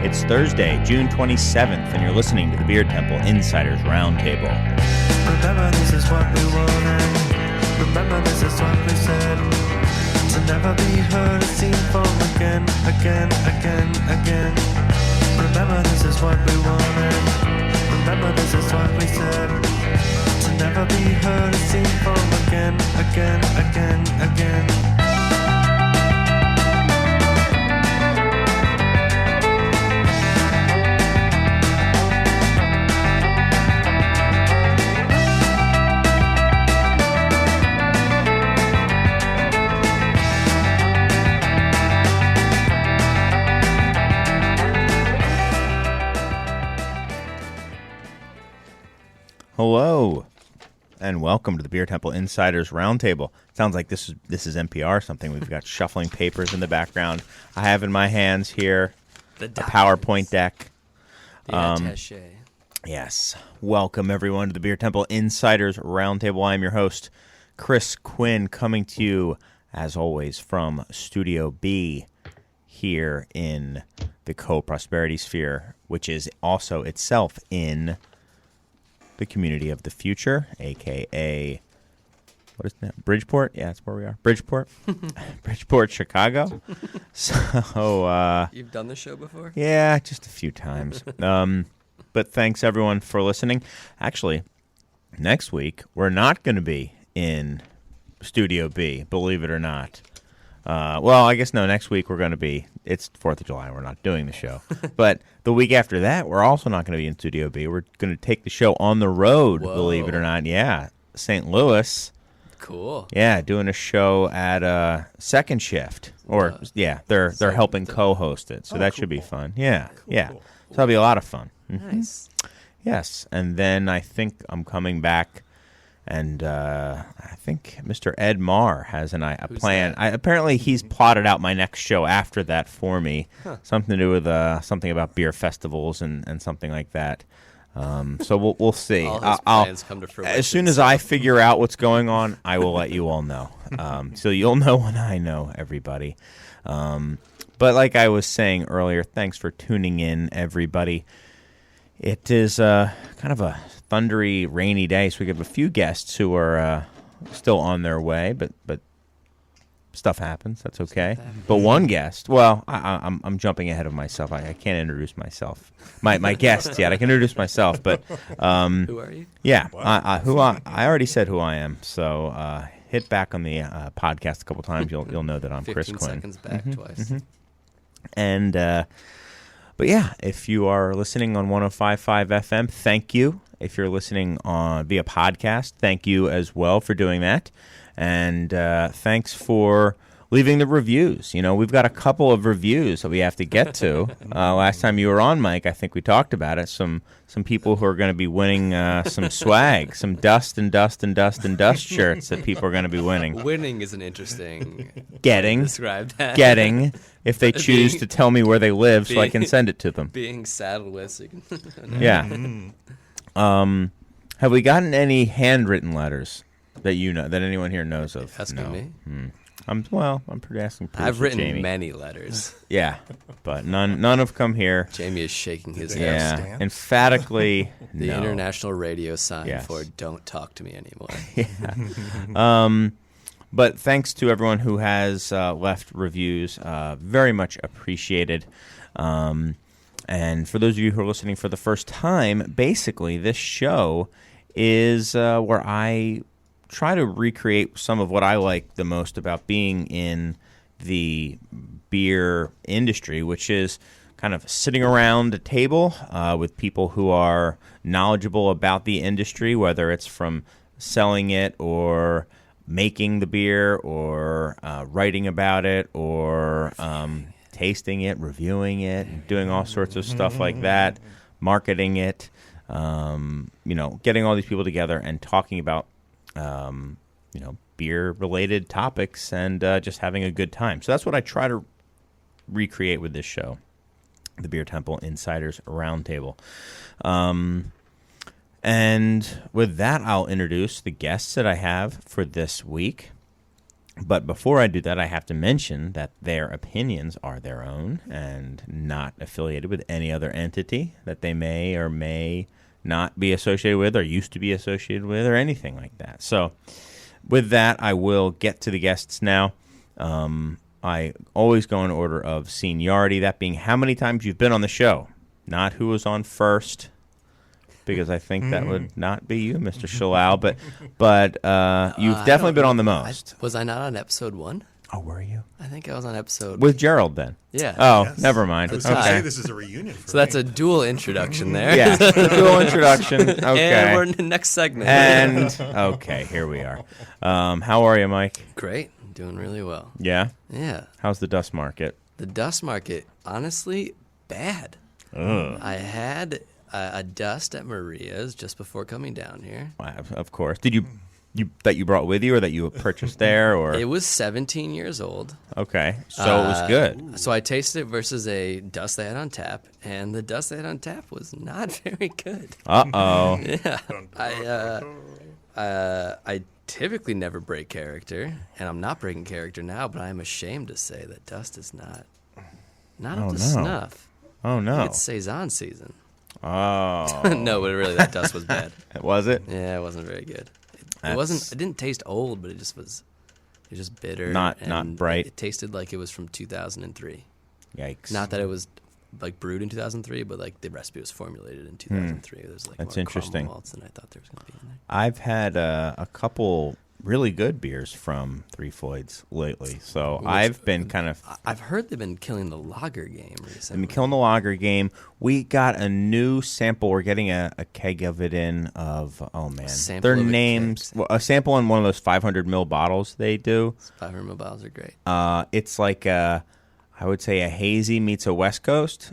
It's Thursday, June 27th, and you're listening to the Beer Temple Insiders Roundtable. Remember, this is what we wanted. Remember, this is what we said. To never be heard or seen from again. Remember, this is what we wanted. Remember, this is what we said. To never be heard or seen from again. Hello, and welcome to the Beer Temple Insiders Roundtable. Sounds like this is NPR or something. We've got shuffling papers in the background. I have in my hands here a PowerPoint deck. The attaché. Yes. Welcome, everyone, to the Beer Temple Insiders Roundtable. I am your host, Chris Quinn, coming to you, as always, from Studio B here in the Co-Prosperity Sphere, which is also itself in the community of the future, a.k.a. what is that? Bridgeport? Yeah, that's where we are. Bridgeport. Bridgeport, Chicago. So, You've done this show before? Yeah, just a few times. But thanks, everyone, for listening. Actually, next week, we're not going to be in Studio B, believe it or not. Well, I guess no, next week we're going to be, it's 4th of July, we're not doing the show. But the week after that, we're also not going to be in Studio B. We're going to take the show on the road, believe it or not. Yeah, St. Louis. Cool. Yeah, doing a show at Second Shift. Or, yeah, they're helping co-host it, so that should be fun. Yeah, yeah. So that'll be a lot of fun. Mm-hmm. Nice. Yes, and then I think I'm coming back. And I think Mr. Ed Marr has a plan. Apparently, he's plotted out my next show after that for me. Huh. Something to do with something about beer festivals and something like that. So we'll see. All his plans come to fruition. As soon as I figure out what's going on, I will let you all know. So you'll know when I know, everybody. But like I was saying earlier, thanks for tuning in, everybody. It is kind of a thundery, rainy day, so we have a few guests who are still on their way, but stuff happens. That's okay. But one guest, well, I'm jumping ahead of myself. I can't introduce myself. My guests yet. I can introduce myself, but who are you? Yeah, I already said who I am. So hit back on the podcast a couple times. You'll know that I'm Chris Quinn. 15 seconds back twice. Mm-hmm. And but yeah, if you are listening on 105.5 FM, thank you. If you're listening on via podcast, thank you as well for doing that. And thanks for leaving the reviews. You know, we've got a couple of reviews that we have to get to. Last time you were on, Mike, I think we talked about it. Some people who are going to be winning some swag, some dust shirts that people are going to be winning. Winning is an interesting describe that. Getting, if they choose to tell me where they live so I can send it to them. Being saddled with. So you can Yeah. Have we gotten any handwritten letters that you know, that anyone here knows of? Asking me? I'm pretty asking. I've written Jamie. many letters. Yeah, but none have come here. Jamie is shaking his head. head. Emphatically, the no. international radio sign for "Don't talk to me anymore." Yeah. But thanks to everyone who has left reviews. Very much appreciated. And for those of you who are listening for the first time, basically this show is where I try to recreate some of what I like the most about being in the beer industry, which is kind of sitting around a table with people who are knowledgeable about the industry, whether it's from selling it or making the beer or writing about it or tasting it, reviewing it, doing all sorts of stuff like that, marketing it, getting all these people together and talking about beer-related topics and just having a good time. So that's what I try to recreate with this show, the Beer Temple Insiders Roundtable. And with that, I'll introduce the guests that I have for this week. But before I do that, I have to mention that their opinions are their own and not affiliated with any other entity that they may or may not be associated with or used to be associated with or anything like that. So with that, I will get to the guests now. I always go in order of seniority, that being how many times you've been on the show, not who was on first, because I think that would not be you, Mr. Schallau, but you've definitely been on the most. Was I not on episode 1? Oh, were you? I think I was on episode... With Jerald, then? Yeah. Oh, Yes. never mind. I was going to Okay. say this is a reunion for So that's a dual introduction there. Yeah, dual introduction. Okay. And we're in the next segment. And, okay, here we are. How are you, Mike? Great. Doing really well. Yeah? Yeah. How's the dust market? The dust market, honestly, bad. Ugh. I had a dust at Maria's just before coming down here. Of course. Did you that you brought with you or that you purchased there? Or It was 17 years old. okay, so it was good. So I tasted it versus a dust they had on tap, and the dust they had on tap was not very good. Uh-oh. Yeah. I typically never break character, and I'm not breaking character now, but I'm ashamed to say that dust is not up to snuff. Oh, no. It's Saison season. Oh. No, but really, that dust was bad. Was it? Yeah, it wasn't very good. That's- It didn't taste old, but it was just bitter. Not and bright. It tasted like it was from 2003. Yikes. Not that it was like brewed in 2003, but like the recipe was formulated in 2003. There's like That's more interesting. caramel malts than I thought there was going to be in there. I've had a couple really good beers from Three Floyds lately, so I've been kind of... I've heard they've been killing the lager game recently. I've been killing the lager game. We got a new sample. We're getting a keg of it in of, oh man, Sample their of a names. keg. Well, a sample in one of those 500 ml bottles they do. 500 ml bottles are great. It's like I would say a hazy meets a West Coast.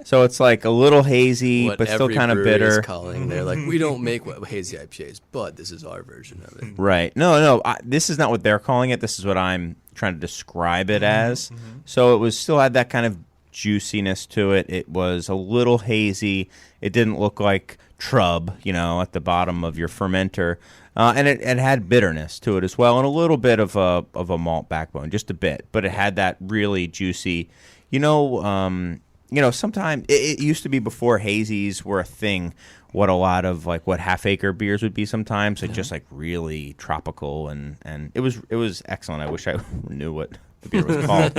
So it's like a little hazy, What but still every kind of brewery is bitter. calling. They're like, we don't make hazy IPAs, but this is our version of it. Right. No. This is not what they're calling it. This is what I'm trying to describe it as. So it was still had that kind of juiciness to it. It was a little hazy. It didn't look like trub, at the bottom of your fermenter. And it had bitterness to it as well, and a little bit of a malt backbone, just a bit. But it had that really juicy, sometimes it used to be before hazies were a thing. What a lot of what half acre beers would be sometimes, just like really tropical, and it was excellent. I wish I knew what the beer was called.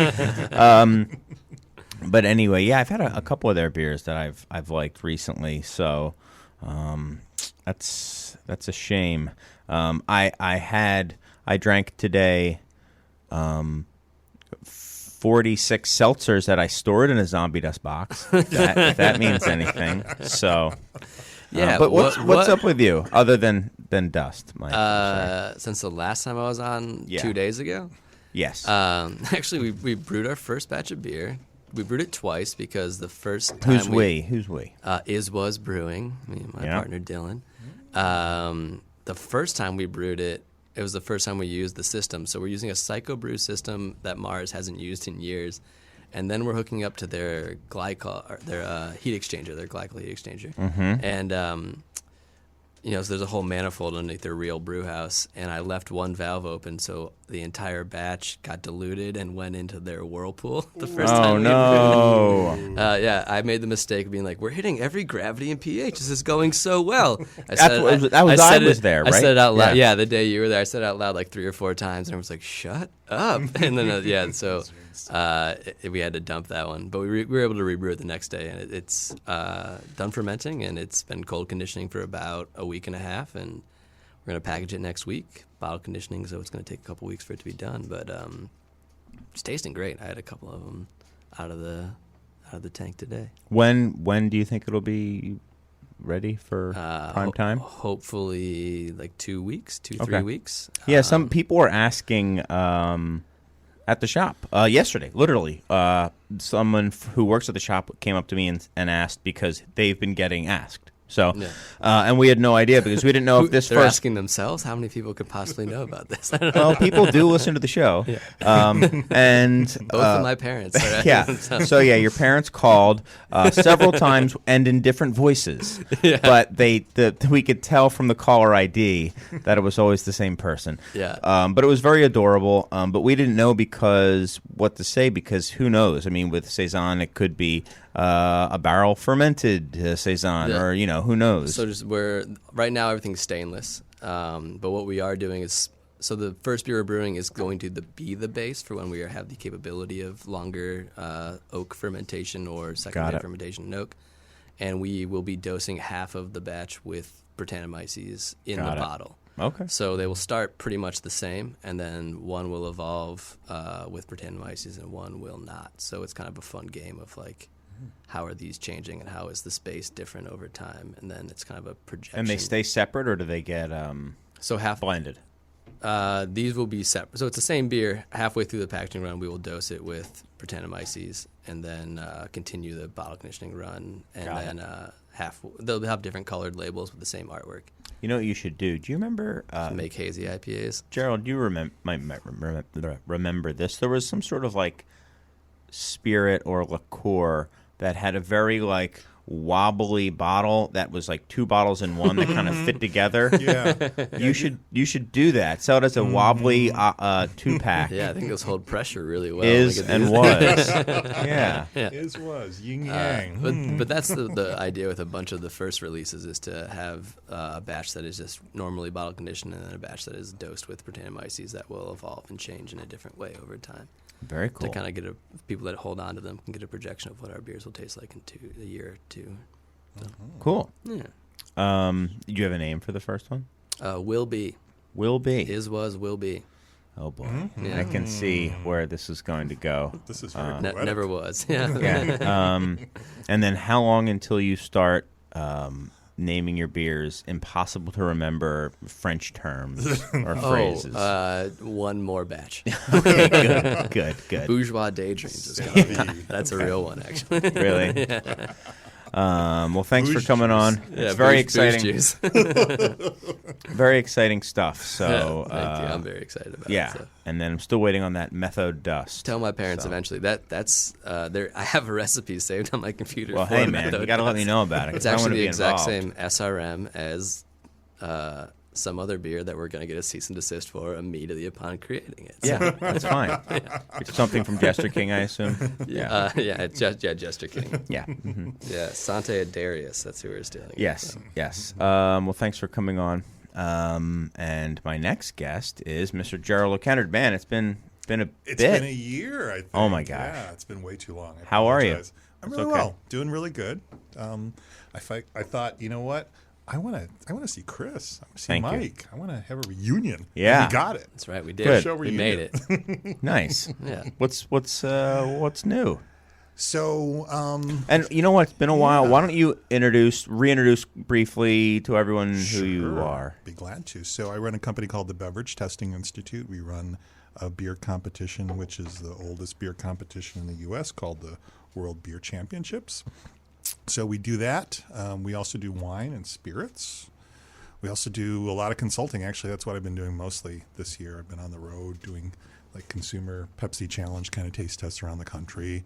But anyway, yeah, I've had a couple of their beers that I've liked recently, so that's a shame. I drank today 46 seltzers that I stored in a zombie dust box. If that means anything. So Yeah, but what's up with you other than dust, Mike? Since the last time I was on 2 Yeah. days ago. Yes. Actually, we brewed our first batch of beer. We brewed it twice because the first time Who's we? Was Brewing, me and my Yeah. partner Dylan. The first time we brewed it, it was the first time we used the system. So we're using a psychobrew system that Mars hasn't used in years. And then we're hooking up to their heat exchanger, their glycol heat exchanger. Mm-hmm. And, so there's a whole manifold underneath their real brew house. And I left one valve open, so the entire batch got diluted and went into their whirlpool the first time we brewed it. Yeah, I made the mistake of being like, we're hitting every gravity and pH. This is going so well. I was there, right? I said it out loud. Yeah, the day you were there, I said it out loud like 3 or 4 times, and I was like, shut up. And then, so we had to dump that one. But we were able to rebrew it the next day, and it's done fermenting, and it's been cold conditioning for about a week and a half, and we're going to package it next week. Bottle conditioning, so it's going to take a couple weeks for it to be done. But it's tasting great. I had a couple of them out of the tank today. When do you think it'll be ready for prime time? Hopefully, like 2 weeks, 3 weeks. Yeah, some people were asking at the shop yesterday. Literally, someone who works at the shop came up to me and asked because they've been getting asked So, Yeah. and we had no idea because we didn't know if this They're first. asking themselves how many people could possibly know about this. I don't know. Well, people do listen to the show, and Both of my parents. Are asking yeah. themselves. So yeah, your parents called several times and in different voices, but we could tell from the caller ID that it was always the same person. Yeah. But it was very adorable. But we didn't know what to say because who knows? I mean, with saison, it could be a barrel fermented saison, or who knows? So right now everything's stainless. But what we are doing is, so the first beer we're brewing is going to be the base for when we have the capability of longer oak fermentation or secondary fermentation in oak. And we will be dosing half of the batch with Brettanomyces in the bottle. Okay. So they will start pretty much the same, and then one will evolve with Brettanomyces and one will not. So it's kind of a fun game of like, how are these changing and how is the space different over time? And then it's kind of a projection. And they stay separate, or do they get blended? These will be separate. So it's the same beer. Halfway through the packaging run, we will dose it with Brettanomyces and then continue the bottle conditioning run. And they'll have different colored labels with the same artwork. You know what you should do? Do you remember make hazy IPAs? Jerald, you might remember this. There was some sort of like spirit or liqueur that had a very like wobbly bottle that was like two bottles in one that kind of fit together. Yeah. You should do that. Sell it as a wobbly 2-pack. Yeah, I think those hold pressure really well. Was. Yeah. Was yin yang. But that's the idea with a bunch of the first releases is to have a batch that is just normally bottle conditioned and then a batch that is dosed with Brettanomyces that will evolve and change in a different way over time. Very cool. To kind of get people that hold on to them can get a projection of what our beers will taste like in a year or two. So. Cool. Yeah. Do you have a name for the first one? Will be. Will be. Will be. Oh boy, Yeah. I can see where this is going to go. This is very Never was. Yeah. Yeah. And then how long until you start naming your beers impossible to remember French terms or phrases? One more batch. Okay, good. Bourgeois Daydreams is coming. That's a real one, actually. Really? Yeah. Well, thanks for coming on. Yeah, it's very booze exciting. Very exciting stuff. So thank you. I'm very excited about it. Yeah, So. and then I'm still waiting on that method dust. Tell my parents eventually. That's there. I have a recipe saved on my computer. Well, for hey man, you got to let me know about it. It's I wanna actually the be exact involved. same SRM as some other beer that we're going to get a cease and desist for immediately upon creating it. So. Yeah, that's fine. It's something from Jester King, I assume. It's Jester King. Yeah. Mm-hmm. Yeah, Sante Darius. That's who we're stealing. Yes. Well, thanks for coming on. And my next guest is Mr. Jerald O'Connor. Man, it's been a bit. It's been a year, I think. Oh my gosh. Yeah, it's been way too long. How are you? I'm really well. Doing really good. I thought, you know what? I want to see Chris. I want to see Thank Mike. you. I want to have a reunion. Yeah. And we got it. That's right. We did. Good. Show We reunion. made it. Nice. Yeah. What's new? So, And you know what? It's been a while. Why don't you reintroduce briefly to everyone who you are? Be glad to. So I run a company called the Beverage Testing Institute. We run a beer competition, which is the oldest beer competition in the U.S., called the World Beer Championships. So we do that. We also do wine and spirits. We also do a lot of consulting. Actually, that's what I've been doing mostly this year. I've been on the road doing like consumer Pepsi Challenge kind of taste tests around the country,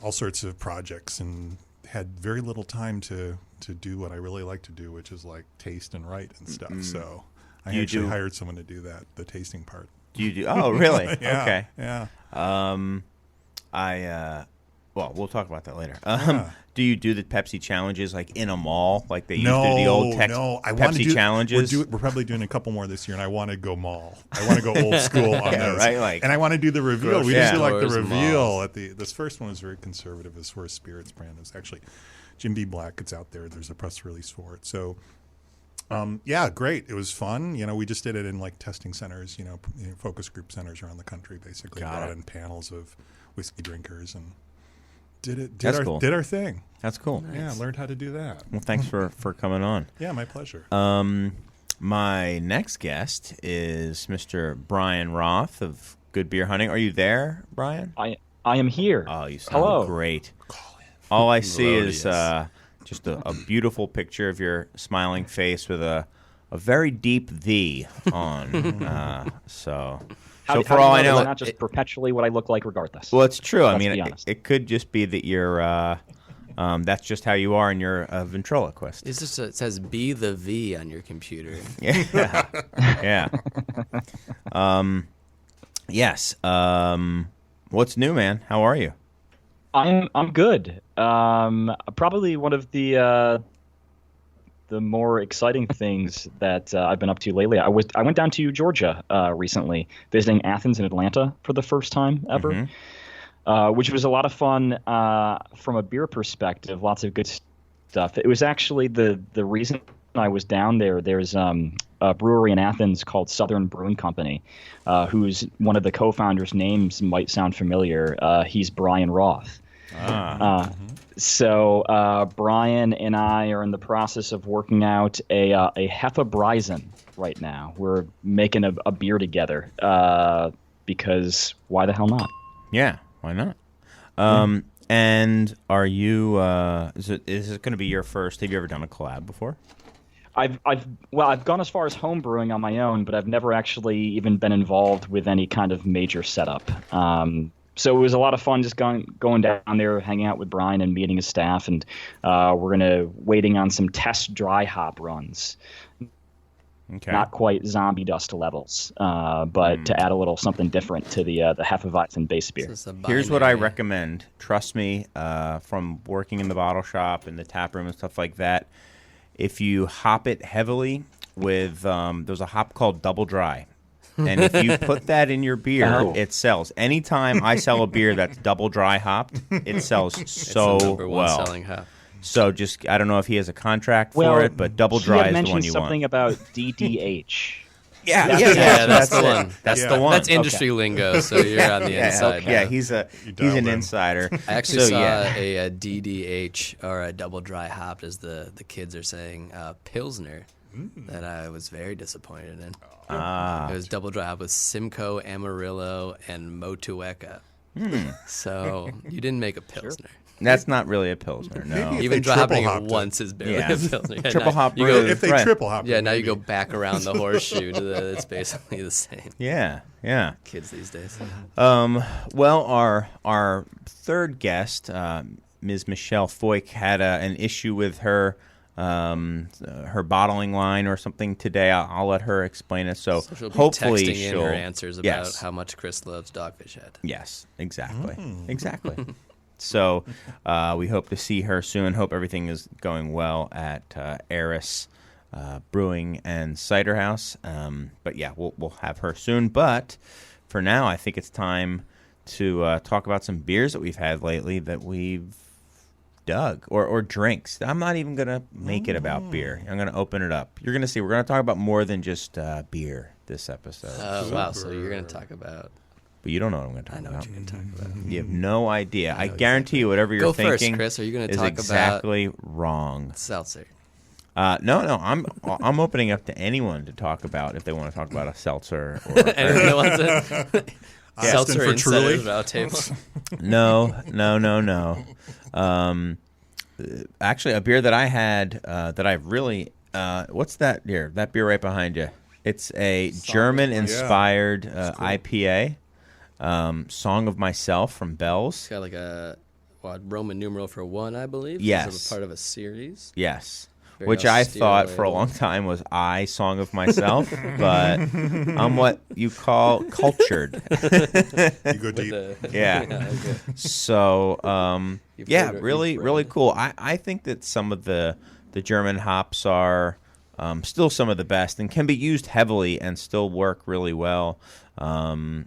all sorts of projects, and had very little time to do what I really like to do, which is like taste and write and stuff. So I actually hired someone to do that, the tasting part. Do you do? Oh, really? Yeah, Okay. Yeah. Well, we'll talk about that later. Yeah. Do you do the Pepsi challenges like in a mall, like they used to do the old Pepsi challenges? We're probably doing a couple more this year, and I want to go mall. I want to go old school on Yeah, this, right? Like- and I want to do the reveal. We grocery just do like the stores, reveal malls. at this first one was very conservative as far as spirits brand. It was actually Jim B. Black. It's out there. There's a press release for it. So. Yeah, great. It was fun. You know, we just did it in like testing centers, focus group centers around the country, basically. Brought in panels of whiskey drinkers and did our thing. That's cool. Nice. Yeah, learned how to do that. Well, thanks for coming on. Yeah, my pleasure. My next guest is Mr. Bryan Roth of Good Beer Hunting. Are you there, Bryan? I am here. Oh, you sound Hello. great. All I see is just a beautiful picture of your smiling face with a very deep V on. So for all I know, it's not just perpetually what I look like regardless. Well, it's true. I Let's mean, be honest. it could just be that you're that's just how you are, and you're a ventriloquist. It's just it says "be the V" on your computer. Yeah, yeah. Yes. What's new, man? How are you? I'm good. Probably one of the more exciting things that I've been up to lately. I went down to Georgia recently, visiting Athens and Atlanta for the first time ever, which was a lot of fun from a beer perspective. Lots of good stuff. It was actually the reason I was down there. There's a brewery in Athens called Southern Brewing Company, who's one of the co-founders' names might sound familiar. He's Bryan Roth. So Bryan and I are in the process of working out a Hefeweizen right now. We're making a beer together because why the hell not? Yeah, why not? And are you? Is it going to be your first? Have you ever done a collab before? I've gone as far as home brewing on my own, but I've never actually even been involved with any kind of major setup. So it was a lot of fun just going down there, hanging out with Bryan and meeting his staff, and we're waiting on some test dry hop runs. Okay. Not quite zombie dust levels, but to add a little something different to the Hefeweizen base beer. Here's what I recommend. Trust me, from working in the bottle shop and the tap room and stuff like that, if you hop it heavily with there's a hop called Double Dry. And if you put that in your beer, it sells. Anytime I sell a beer that's double dry hopped, it sells so it's the number one well. selling hop. So just, I don't know if he has a contract for it, but double dry is the one you something want. about DDH. Yeah, that's the one. That's the one. That's industry lingo, so you're on the inside. Yeah, he's an insider. I actually saw a DDH or a double dry hopped, as the kids are saying, Pilsner, that I was very disappointed in. It was double dry hop with Simcoe, Amarillo, and Motueka. So you didn't make a Pilsner. That's not really a Pilsner, no. Even dry hopping it once is barely a Pilsner. Yeah, triple hop brew. If they triple hop, yeah, now you go back around the horseshoe. It's basically the same. Yeah. Kids these days. Well, our third guest, Ms. Michelle Foik, had an issue with her bottling line or something today. I'll let her explain it. So she'll be hopefully texting in her answers about how much Chris loves Dogfish Head. Yes, exactly. Exactly. So we hope to see her soon. Hope everything is going well at Eris Brewing and Cider House. But yeah, we'll have her soon. But for now, I think it's time to talk about some beers that we've had lately that we've dug or drinks. I'm not even going to make it about beer. I'm going to open it up. You're going to see we're going to talk about more than just beer this episode. Oh, wow. So you're going to talk about... But you don't know what I'm going to talk I know about. what you're going to talk about. You have no idea. I guarantee you whatever you're Go thinking first, Chris. Are you going to is talk exactly about wrong. Seltzer? No. I'm opening up to anyone to talk about if they want to talk about a seltzer. Or Anyone that wants it? Seltzer for instead Truly? of table. No. Actually, a beer that I had that I really what's that beer? That beer right behind you. It's a German-inspired IPA. Song of Myself from Bell's. It's got like a Roman numeral for 1, I believe. Yes. It's a part of a series. Yes. Very Which I austere thought for a label. long time was Song of Myself, but I'm what you call cultured. You go deep. Yeah. Okay. So, You've yeah, heard- really, you've really read. cool. I think that some of the German hops are still some of the best and can be used heavily and still work really well. I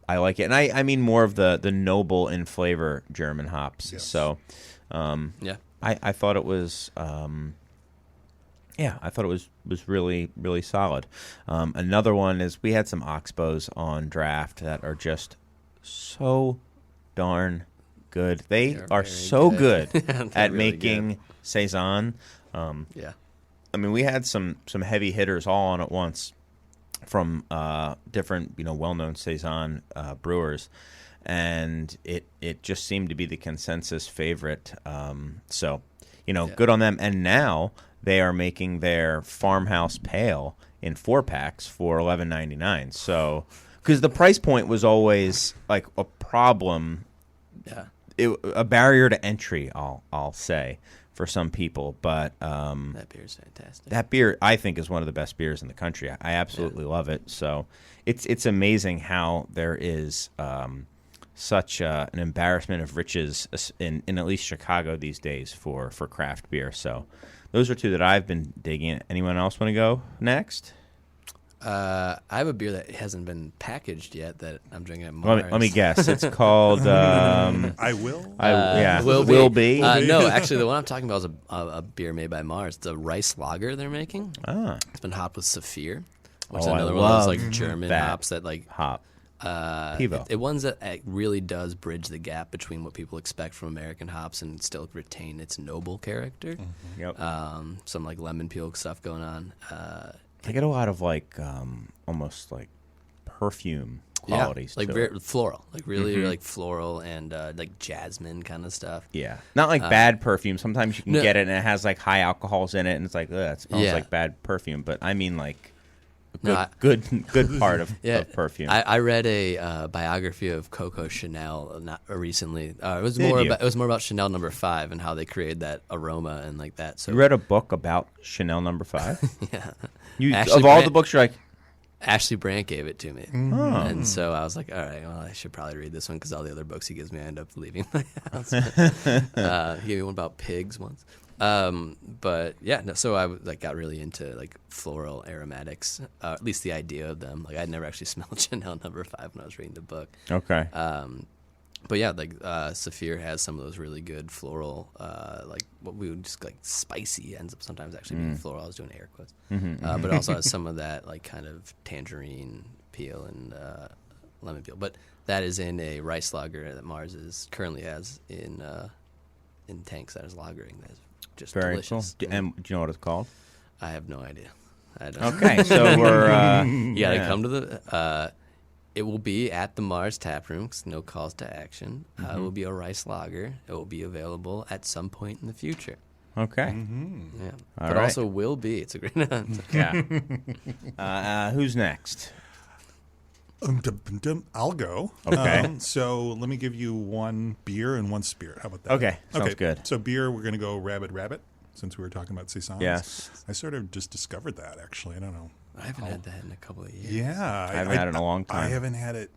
like it. And I mean more of the noble in flavor German hops. Yes. So, Yeah. I thought it was, I thought it was really, really solid. Another one is we had some Oxbows on draft that are just so darn good. They They're are very so good. good They're at really making Saison. Yeah. I mean, we had some heavy hitters all on at once from different, well-known Saison brewers. and it just seemed to be the consensus favorite. So, good on them. And now they are making their Farmhouse Pale in 4-packs for $11.99. So, because the price point was always like a problem, a barrier to entry, I'll say, for some people. But that beer is fantastic. That beer, I think, is one of the best beers in the country. I absolutely love it. So it's amazing how there is such an embarrassment of riches in at least Chicago these days for craft beer. So those are two that I've been digging. Anyone else want to go next? I have a beer that hasn't been packaged yet that I'm drinking at Mars. Let me guess. It's called... I Will? Will be. No, actually, the one I'm talking about is a beer made by Mars. It's a rice lager they're making. Ah. It's been hopped with Saphir, which is I another one of those love like German that hops that like... hop. Pivo. It ones that really does bridge the gap between what people expect from American hops and still retain its noble character. Mm-hmm. Yep. Some like lemon peel stuff going on. I get a lot of like almost like perfume qualities. Like to very it. floral, like really like floral and like jasmine kind of stuff. Yeah, not like bad perfume. Sometimes you can get it and it has like high alcohols in it, and it's like, ugh, it smells like bad perfume. But I mean like good part of perfume. I read a biography of Coco Chanel recently. It was more about Chanel No. 5 and how they created that aroma and like that. So you read a book about Chanel No. 5? Yeah. The books, you're like, Ashley Brandt gave it to me, Oh. and so I was like, all right, well, I should probably read this one because all the other books he gives me, I end up leaving my house. He gave me one about pigs once. But yeah, no, so I got really into like floral aromatics, at least the idea of them. Like I'd never actually smelled Chanel No. 5 when I was reading the book. Okay. But yeah, like Saphir has some of those really good floral, like what we would just like spicy ends up sometimes actually being floral. I was doing air quotes, but it also has some of that like kind of tangerine peel and lemon peel. But that is in a rice lager that Mars currently has in tanks that is lagering. That is just very delicious. cool. And do you know what it's called? I have no idea. I don't Okay, so we're you gotta come to the. It will be at the Mars Tap Room. No calls to action. It will be a rice lager. It will be available at some point in the future. Okay. Yeah, All but right. also will be. It's a great. Yeah. Who's next? I'll go. Okay. So let me give you one beer and one spirit. How about that? Okay. Sounds good. So beer, we're going to go Rabbit, since we were talking about saisons. Yes. I sort of just discovered that, actually. I don't know. I haven't had that in a couple of years. Yeah. I haven't had it in a long time. I haven't had it.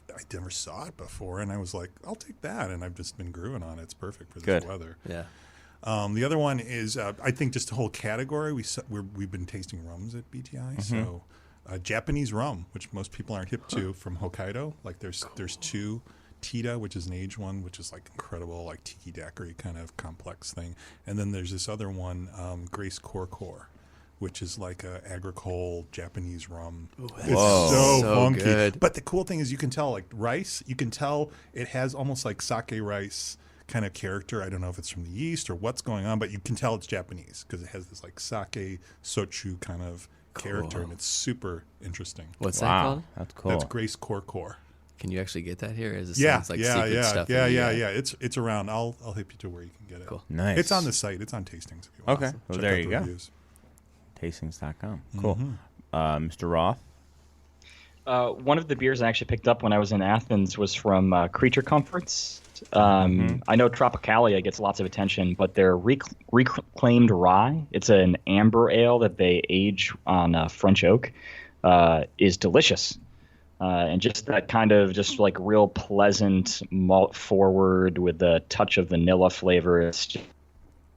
I never saw it before, and I was like, I'll take that. And I've just been growing on it. It's perfect for this weather. Yeah. The other one is, I think, just the whole category. We've been tasting rums at BTI. So Japanese rum, which most people aren't hip to, from Hokkaido. Like there's two. Tita, which is an aged one, which is like incredible, like tiki daiquiri kind of complex thing. And then there's this other one, Grace Corcor, which is like a agricole Japanese rum. Ooh, it's so funky. Good. But the cool thing is you can tell, like rice, you can tell it has almost like sake rice kind of character. I don't know if it's from the yeast or what's going on, but you can tell it's Japanese because it has this like sake sochu kind of character, and it's super interesting. What's that called? That's cool. That's Grace Corcor. Can you actually get that here? Is it Yeah. secret stuff? It's around. I'll hit you to where you can get it. Cool. Nice. It's on the site. It's on Tastings. If you want. Okay. Well, Check there out you the go. reviews. Tastings.com. Cool. Mr. Roth? One of the beers I actually picked up when I was in Athens was from Creature Comforts. I know Tropicalia gets lots of attention, but their reclaimed rye, it's an amber ale that they age on French oak, is delicious. And just that kind of just like real pleasant malt forward with a touch of vanilla flavor. It's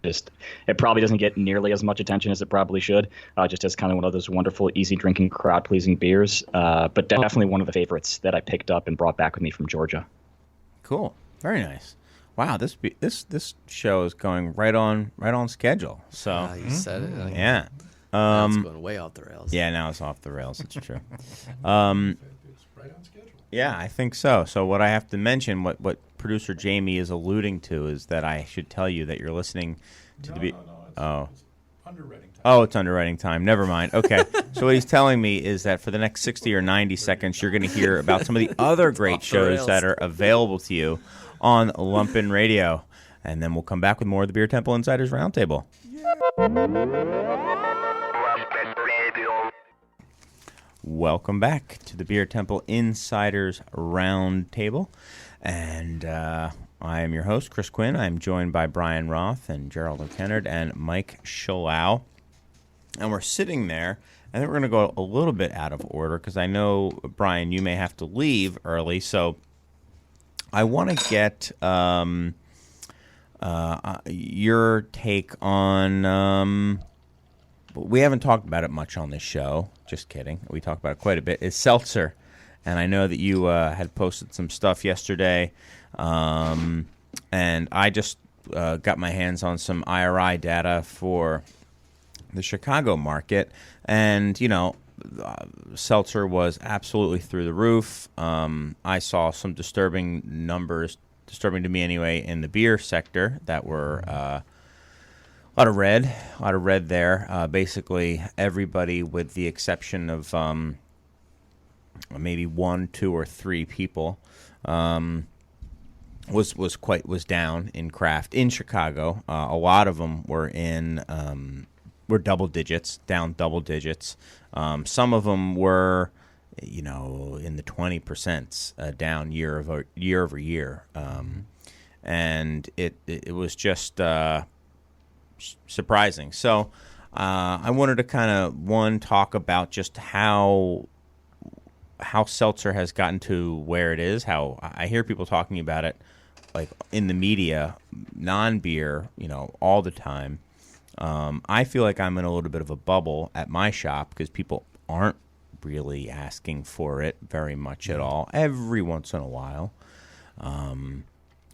just it probably doesn't get nearly as much attention as it probably should. Just as kind of one of those wonderful, easy drinking, crowd pleasing beers. But definitely one of the favorites that I picked up and brought back with me from Georgia. Cool. Very nice. Wow, this show is going right on schedule. So You said it. yeah. It's going way off the rails. Yeah, now it's off the rails. It's true. Right on schedule. Yeah, I think so. So what I have to mention, what producer Jamie is alluding to, is that I should tell you that you're listening to Underwriting time. Oh, it's underwriting time. Never mind. Okay. So what he's telling me is that for the next 60 or 90 seconds, you're going to hear about some of the other great shows that are available to you on Lumpin' Radio. And then we'll come back with more of the Beer Temple Insiders Roundtable. Welcome back to the Beer Temple Insiders Roundtable. And I am your host, Chris Quinn. I'm joined by Bryan Roth and Jerald Kennard and Mike Schallau. And we're sitting there. I think we're going to go a little bit out of order because I know, Bryan, you may have to leave early. So I want to get your take on... we haven't talked about it much on this show. Just kidding. We talked about it quite a bit. Is Seltzer. And I know that you had posted some stuff yesterday. And I just got my hands on some IRI data for the Chicago market. And, you know, Seltzer was absolutely through the roof. I saw some disturbing numbers, disturbing to me anyway, in the beer sector that were... a lot of red there. Basically, everybody, with the exception of maybe 1, 2, or 3 people, was down in craft in Chicago. A lot of them were were double digits, down double digits. Some of them were, you know, in the 20% down year over year, and it was just. Surprising. So I wanted to kind of talk about just how Seltzer has gotten to where it is. How I hear people talking about it, like in the media, non-beer, you know, all the time. I feel like I'm in a little bit of a bubble at my shop because people aren't really asking for it very much at all. Every once in a while.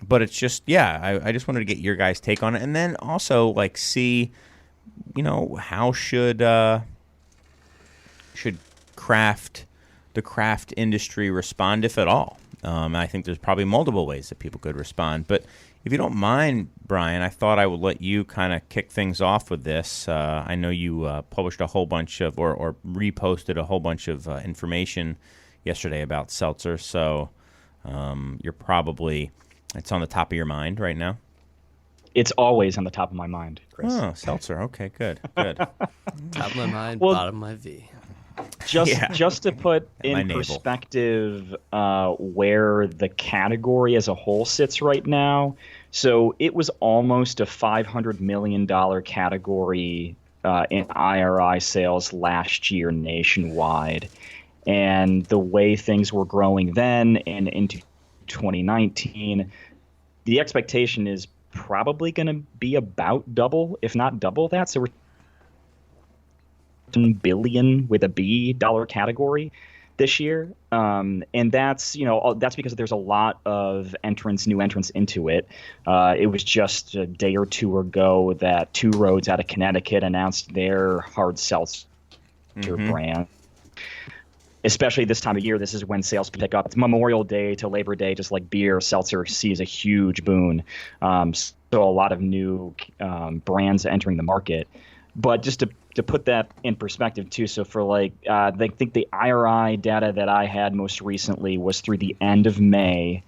But it's just, I just wanted to get your guys' take on it. And then also, like, see, you know, how should the craft industry respond, if at all? I think there's probably multiple ways that people could respond. But if you don't mind, Bryan, I thought I would let you kind of kick things off with this. I know you published a whole bunch of, or reposted a whole bunch of information yesterday about Seltzer. So you're probably... It's on the top of your mind right now? It's always on the top of my mind, Chris. Oh, Seltzer. Okay, good. Top of my mind, bottom of my V. Just to put in perspective where the category as a whole sits right now. So it was almost a $500 million category in IRI sales last year nationwide. And the way things were growing then and into 2019, the expectation is probably going to be about double, if not double that. So we're $10 billion with a B dollar category this year, and that's because there's a lot of new entrants into it. It was just a day or two ago that Two Roads out of Connecticut announced their hard seltzer brand. Especially this time of year, this is when sales pick up. It's Memorial Day to Labor Day, just like beer. Seltzer sees a huge boon. So a lot of new brands entering the market. But just to put that in perspective too, so for I think the IRI data that I had most recently was through the end of May.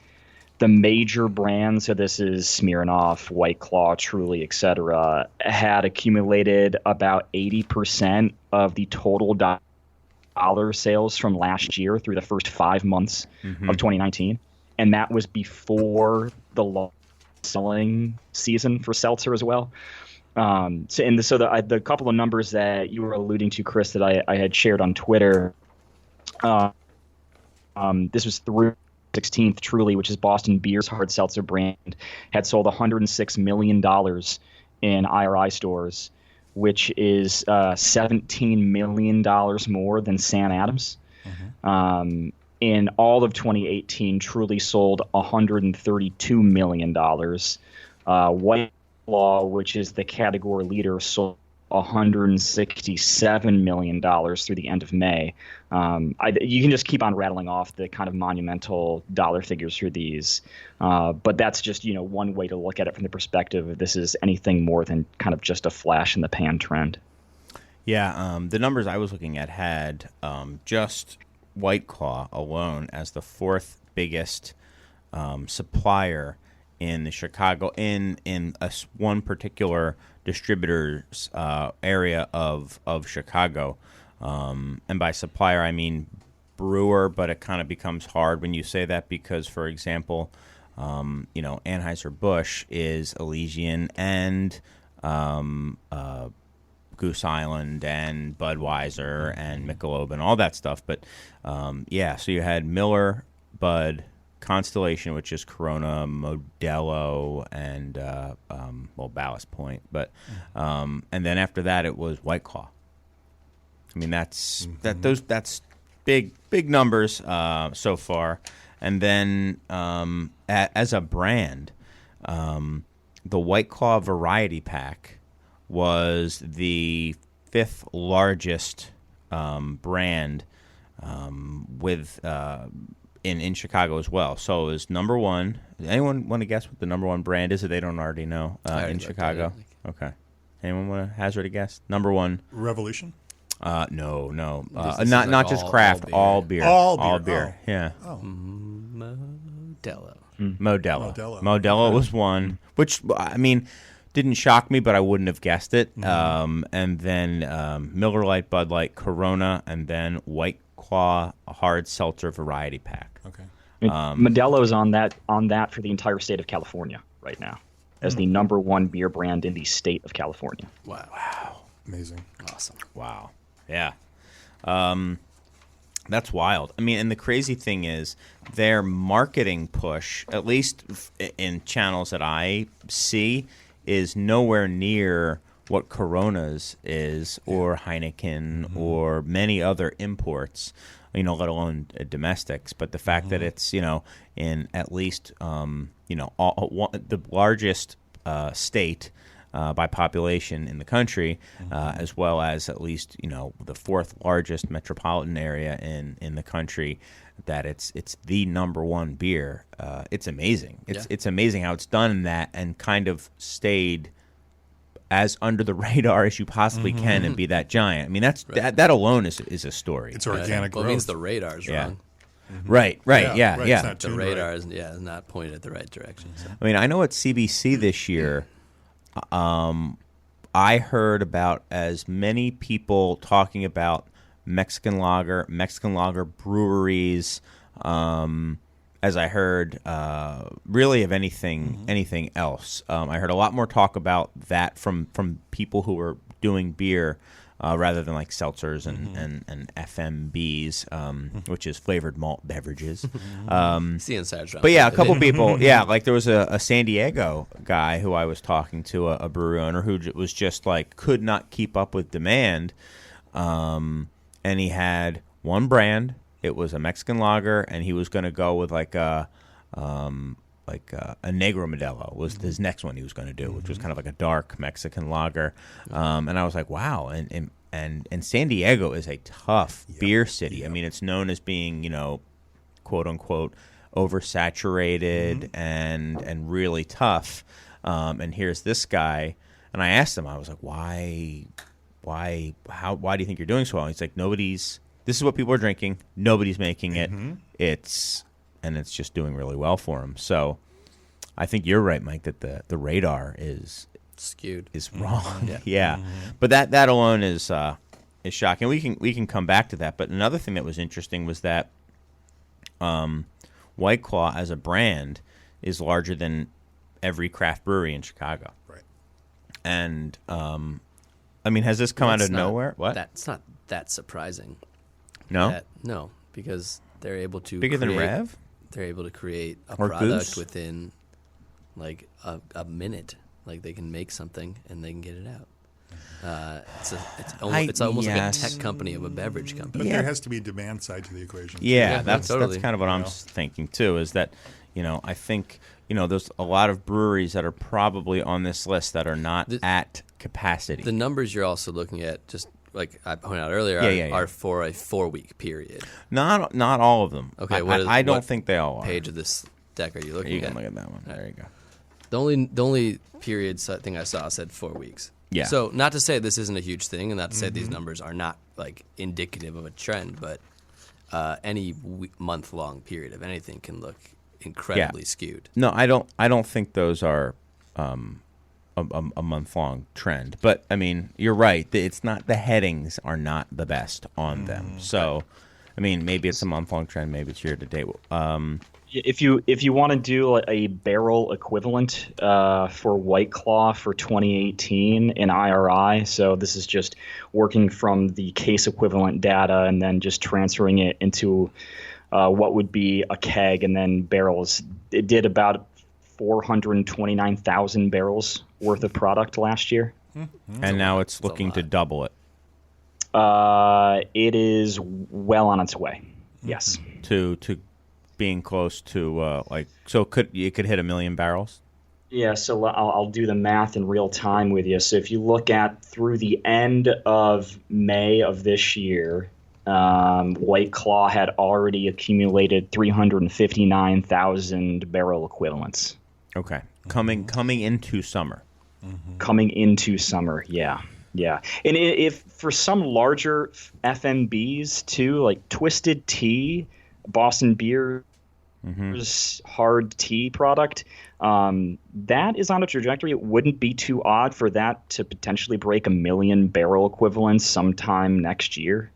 The major brands, so this is Smirnoff, White Claw, Truly, etc., had accumulated about 80% of the total dollar sales from last year through the first 5 months of 2019, and that was before the selling season for Seltzer as well. So the couple of numbers that you were alluding to, Chris, that I had shared on Twitter, this was through 16th. Truly, which is Boston Beer's hard seltzer brand, had sold $106 million in IRI stores, which is $17 million more than Sam Adams. In all of 2018, Truly sold $132 million. White Claw, which is the category leader, sold $167 million through the end of May. You can just keep on rattling off the kind of monumental dollar figures for these, but that's just one way to look at it from the perspective of this is anything more than kind of just a flash in the pan trend. Yeah, the numbers I was looking at had just White Claw alone as the fourth biggest supplier in the Chicago in one particular distributor's area of Chicago, and by supplier I mean brewer, but it kind of becomes hard when you say that because, for example, Anheuser-Busch is Elysian and Goose Island and Budweiser and Michelob and all that stuff, but so you had Miller, Bud, Constellation, which is Corona, Modelo, and Ballast Point, but and then after that it was White Claw. I mean that's big numbers so far, and then as a brand, the White Claw Variety Pack was the fifth largest brand with. In Chicago as well. So is number one. Anyone want to guess what the number one brand is that they don't already know in Chicago? Okay. Anyone want to hazard a guess? Number one. Revolution? No. Not just craft. All beer. All beer. Oh. Yeah. Oh. Modelo was one, which I mean didn't shock me, but I wouldn't have guessed it. And then Miller Lite, Bud Light, Corona, and then White Claw Hard Seltzer Variety Pack. Okay. Modelo's on that for the entire state of California right now as the number one beer brand in the state of California. Wow. Amazing. Awesome. Wow. Yeah. That's wild. I mean, and the crazy thing is their marketing push, at least in channels that I see, is nowhere near what Corona's is or Heineken or many other imports, let alone domestics. But the fact that it's, in at least, the largest state by population in the country, as well as at least, the fourth largest metropolitan area in the country, that it's the number one beer. It's amazing. It's amazing how it's done that and kind of stayed as under the radar as you possibly can and be that giant. I mean, that alone is a story. It's organic growth. Well, it means the radar's wrong. Right. Yeah. It's not The tuned radar right. is not pointed at the right direction. So. I mean, I know at CBC this year, I heard about as many people talking about Mexican lager breweries, as I heard, really of anything else. I heard a lot more talk about that from people who were doing beer rather than like seltzers and FMBs, which is flavored malt beverages. See inside job. But yeah, a couple people. Yeah, like there was a San Diego guy who I was talking to, a brewery owner who was just like could not keep up with demand, and he had one brand. It was a Mexican lager, and he was going to go with like a Negro Modelo was his next one he was going to do, which was kind of like a dark Mexican lager. And I was like, wow. And San Diego is a tough beer city. Yep. I mean, it's known as being, quote unquote, oversaturated and really tough. And here's this guy, and I asked him, I was like, why do you think you're doing so well? And he's like, this is what people are drinking. Nobody's making it. It's just doing really well for them. So I think you're right, Mike, that the radar is skewed, is wrong. Yeah. But that alone is shocking. We can come back to that. But another thing that was interesting was that White Claw as a brand is larger than every craft brewery in Chicago. Right. And I mean, has this come out of nowhere? What? That's not that surprising. No? No, because they're able to bigger than Rev? They're able to create a Or product Goose? within like a minute. Like they can make something and they can get it out. It's almost like a tech company of a beverage company. But there has to be a demand side to the equation. Yeah, Yeah, that's totally. kind of what I'm thinking too. Is that I think there's a lot of breweries that are probably on this list that are not at capacity. The numbers you're also looking at, just like I pointed out earlier, are for a 4-week period. Not all of them. Okay, I don't think they all are. Page of this deck are you looking at? You can look at that one. There you go. The only period thing I saw said 4 weeks. Yeah. So not to say this isn't a huge thing, and not to say these numbers are not like indicative of a trend, but any month-long period of anything can look incredibly skewed. No, I don't think those are a month-long trend. But I mean, you're right. It's not, the headings are not the best on them. So, I mean, maybe it's a month-long trend. Maybe it's year-to-date. If you want to do a barrel equivalent for White Claw for 2018 in IRI, so this is just working from the case equivalent data and then just transferring it into what would be a keg and then barrels. It did about 429,000 barrels worth of product last year. And now it's looking to double it. It is well on its way. Yes. To being close to so it could hit 1 million barrels. Yeah, so I'll do the math in real time with you. So if you look at through the end of May of this year, White Claw had already accumulated 359,000 barrel equivalents. Okay, coming into summer. Coming into summer, yeah. And if for some larger FMBs too, like Twisted Tea, Boston Beer's hard tea product, that is on a trajectory. It wouldn't be too odd for that to potentially break 1 million barrel equivalents sometime next year.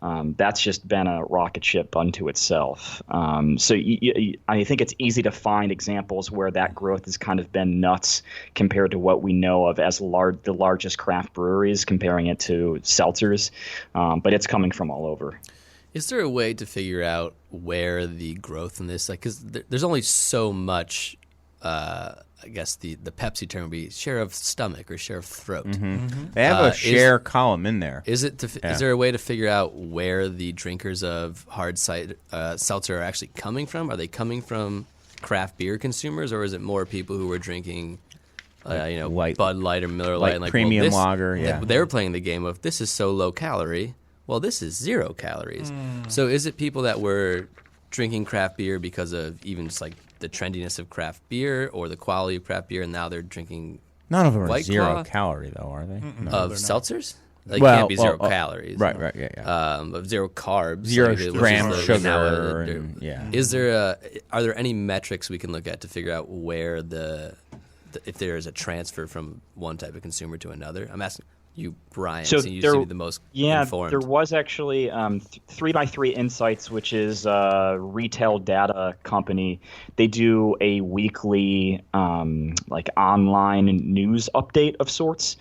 That's just been a rocket ship unto itself. So I think it's easy to find examples where that growth has kind of been nuts compared to what we know of as the largest craft breweries, comparing it to seltzers. But it's coming from all over. Is there a way to figure out where the growth in this, like, because there's only so much, I guess the Pepsi term would be share of stomach or share of throat. They have a share column in there. Is there a way to figure out where the drinkers of hard cider, seltzer are actually coming from? Are they coming from craft beer consumers, or is it more people who are drinking, Bud Light or Miller Lite, like premium lager? Yeah, they're playing the game of this is so low calorie. Well, this is 0 calories. So is it people that were drinking craft beer because of even just like the trendiness of craft beer or the quality of craft beer, and now they're drinking None of them are White 0 Claw? calorie, though, are they? No, of they're not. seltzers? They can't be 0 calories. Right, yeah. Of 0 carbs. 0 which is gram now sugar. Yeah. Is there are there any metrics we can look at to figure out where if there is a transfer from one type of consumer to another? I'm asking you, Bryan, So you seem to be the most informed. There was actually 3x3 Insights, which is a retail data company. They do a weekly online news update of sorts.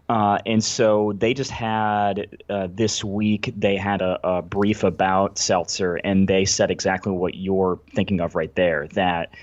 And so they just had this week, they had a brief about seltzer, and they said exactly what you're thinking of right there, that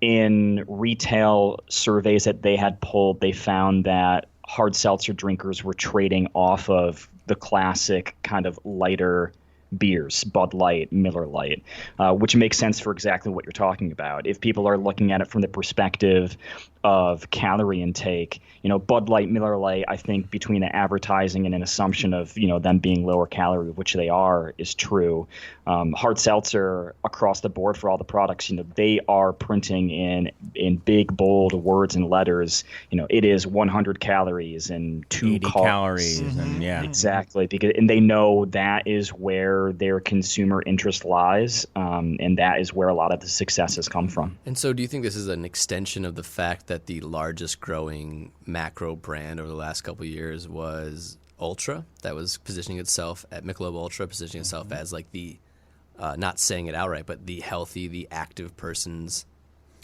in retail surveys that they had pulled, they found that hard seltzer drinkers were trading off of the classic kind of lighter beers, Bud Light, Miller Lite, which makes sense for exactly what you're talking about. If people are looking at it from the perspective of calorie intake, Bud Light, Miller Lite, I think between the advertising and an assumption of, them being lower calorie, which they are, is true. Hard seltzer across the board for all the products, they are printing in big, bold words and letters, it is 100 calories and 2 80 calories. And yeah. Exactly. And they know that is where their consumer interest lies. And that is where a lot of the success has come from. And so do you think this is an extension of the fact that the largest growing macro brand over the last couple of years was Ultra, that was positioning itself at Michelob Ultra, positioning itself as like the, not saying it outright, but the healthy, the active person's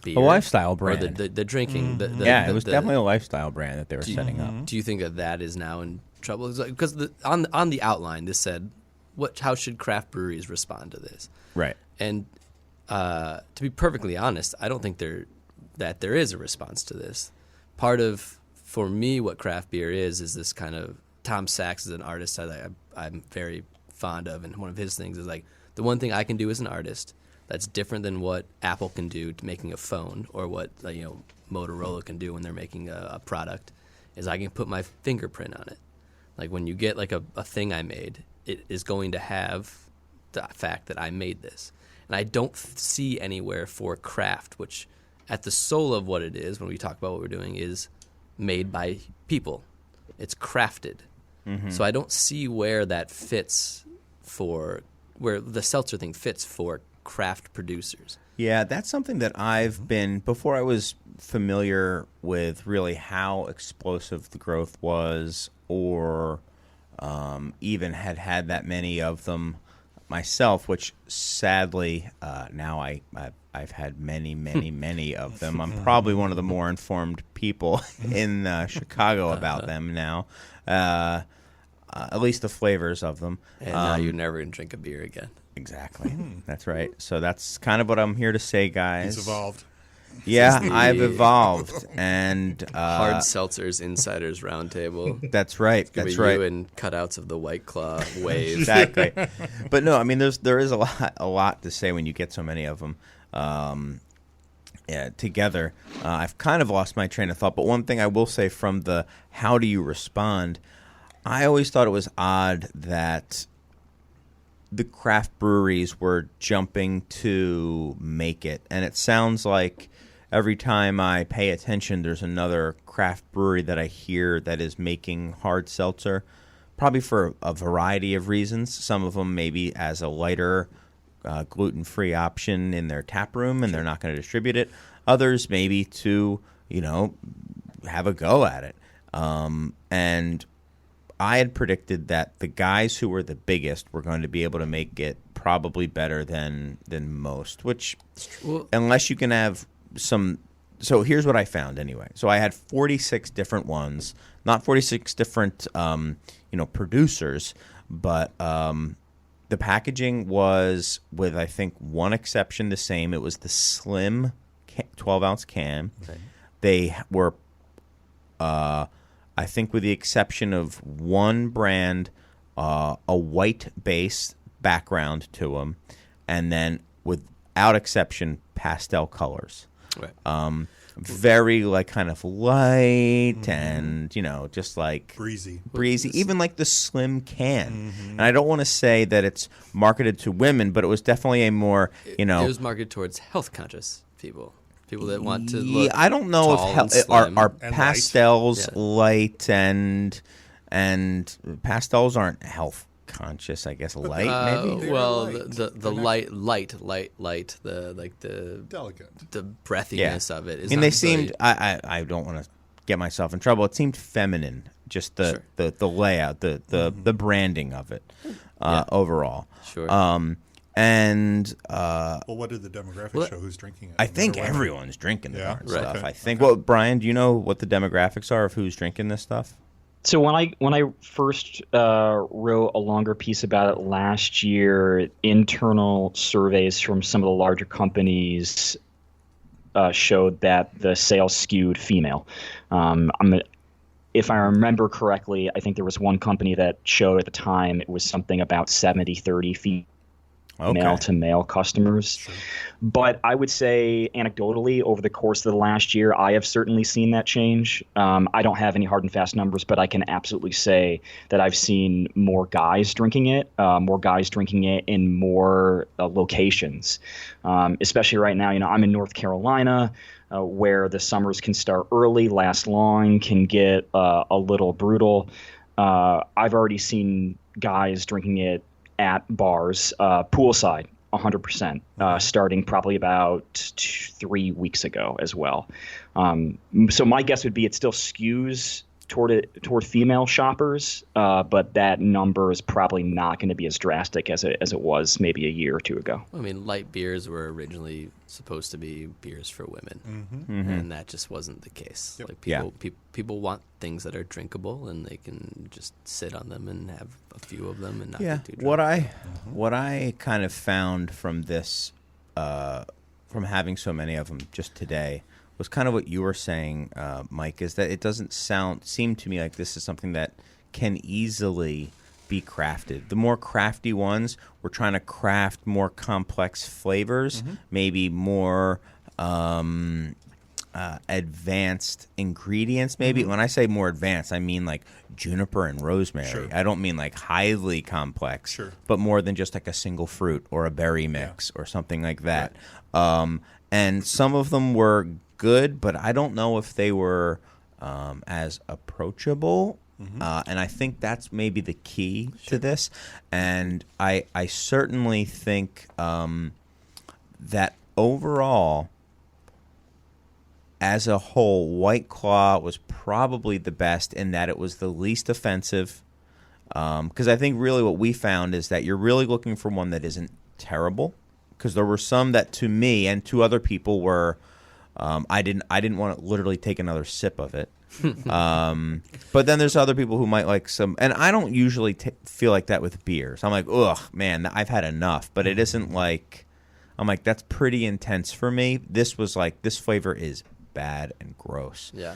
beer. A lifestyle brand. Or the drinking. It was definitely a lifestyle brand that they were setting up. Do you think that is now in trouble? Because on the outline, this said, how should craft breweries respond to this? Right. And to be perfectly honest, I don't think that there is a response to this. Part of, for me, what craft beer is this kind of, Tom Sachs is an artist I'm very fond of, and one of his things is like, the one thing I can do as an artist that's different than what Apple can do to making a phone, or what Motorola can do when they're making a product, is I can put my fingerprint on it. Like when you get like a thing I made, it is going to have the fact that I made this. And I don't see anywhere for craft, which at the soul of what it is, when we talk about what we're doing, is made by people. It's crafted. Mm-hmm. So I don't see where that fits where the Seltzer thing fits for craft producers. Yeah, that's something that I've been, before I was familiar with really how explosive the growth was, or even had that many of them myself, which sadly now I've had many, many, many of them. I'm probably one of the more informed people in Chicago about them now, at least the flavors of them. And now you're never going to drink a beer again. Exactly. That's right. So that's kind of what I'm here to say, guys. He's evolved. Yeah, I've evolved, and Hard Seltzer's Insiders Roundtable. That's right. That's right. You and cutouts of the White Claw wave. Exactly. But no, I mean, there is a lot to say when you get so many of them together. I've kind of lost my train of thought, but one thing I will say from the how do you respond, I always thought it was odd that the craft breweries were jumping to make it, and it sounds like every time I pay attention, there's another craft brewery that I hear that is making hard seltzer, probably for a variety of reasons. Some of them maybe as a lighter, gluten-free option in their tap room, and they're not going to distribute it. Others maybe to, have a go at it. And I had predicted that the guys who were the biggest were going to be able to make it probably better than most, which, unless you can have some. So here's what I found anyway. So I had 46 different ones, not 46 different producers, but the packaging was, with I think one exception, the same. It was the slim 12-ounce can. Okay. They were I think with the exception of one brand, a white base background to them, and then without exception, pastel colors. Right. Very kind of light and just breezy. Even like the slim can. Mm-hmm. And I don't want to say that it's marketed to women, but it was definitely a more It was marketed towards health conscious people. People that want to look I don't know if are pastels light and pastels aren't health conscious, I guess. Light maybe. Well, the light, the delicate, the breathiness of it. I mean, they seemed. I don't want to get myself in trouble. It seemed feminine, just the layout, the branding of it overall. Sure. And what did the demographics show? Who's drinking it? I think everyone's drinking the hard stuff. Okay. I think. Well, Bryan, do you know what the demographics are of who's drinking this stuff? So when I first wrote a longer piece about it last year, internal surveys from some of the larger companies showed that the sales skewed female. If I remember correctly, I think there was one company that showed at the time it was something about 70-30 female to male customers. Sure. But I would say anecdotally over the course of the last year, I have certainly seen that change. I don't have any hard and fast numbers, but I can absolutely say that I've seen more guys drinking it in more locations, especially right now. I'm in North Carolina, where the summers can start early, last long, can get a little brutal. I've already seen guys drinking it at bars, poolside, 100%, starting probably about 3 weeks ago as well. So my guess would be it still skews toward female shoppers, but that number is probably not going to be as drastic as it was maybe a year or two ago. I mean, light beers were originally supposed to be beers for women, and that just wasn't the case. Yep. Like people want things that are drinkable, and they can just sit on them and have a few of them and not get too drunk. What I kind of found from this, from having so many of them just today, was kind of what you were saying, Mike, is that it doesn't seem to me like this is something that can easily be crafted. The more crafty ones, we're trying to craft more complex flavors, maybe more advanced ingredients. Maybe when I say more advanced, I mean like juniper and rosemary. Sure. I don't mean like highly complex, Sure. but more than just like a single fruit or a berry mix or something like that. And some of them were good, but I don't know if they were as approachable. And I think that's maybe the key to this. And I certainly think that overall, as a whole, White Claw was probably the best in that it was the least offensive. Because I think really what we found is that you're really looking for one that isn't terrible. Because there were some that to me and to other people were, I didn't want to literally take another sip of it. But then there's other people who might like some, and I don't usually feel like that with beers. I'm like, ugh, man, I've had enough. But it isn't like, I'm like, that's pretty intense for me. This was like, this flavor is bad and gross. Yeah.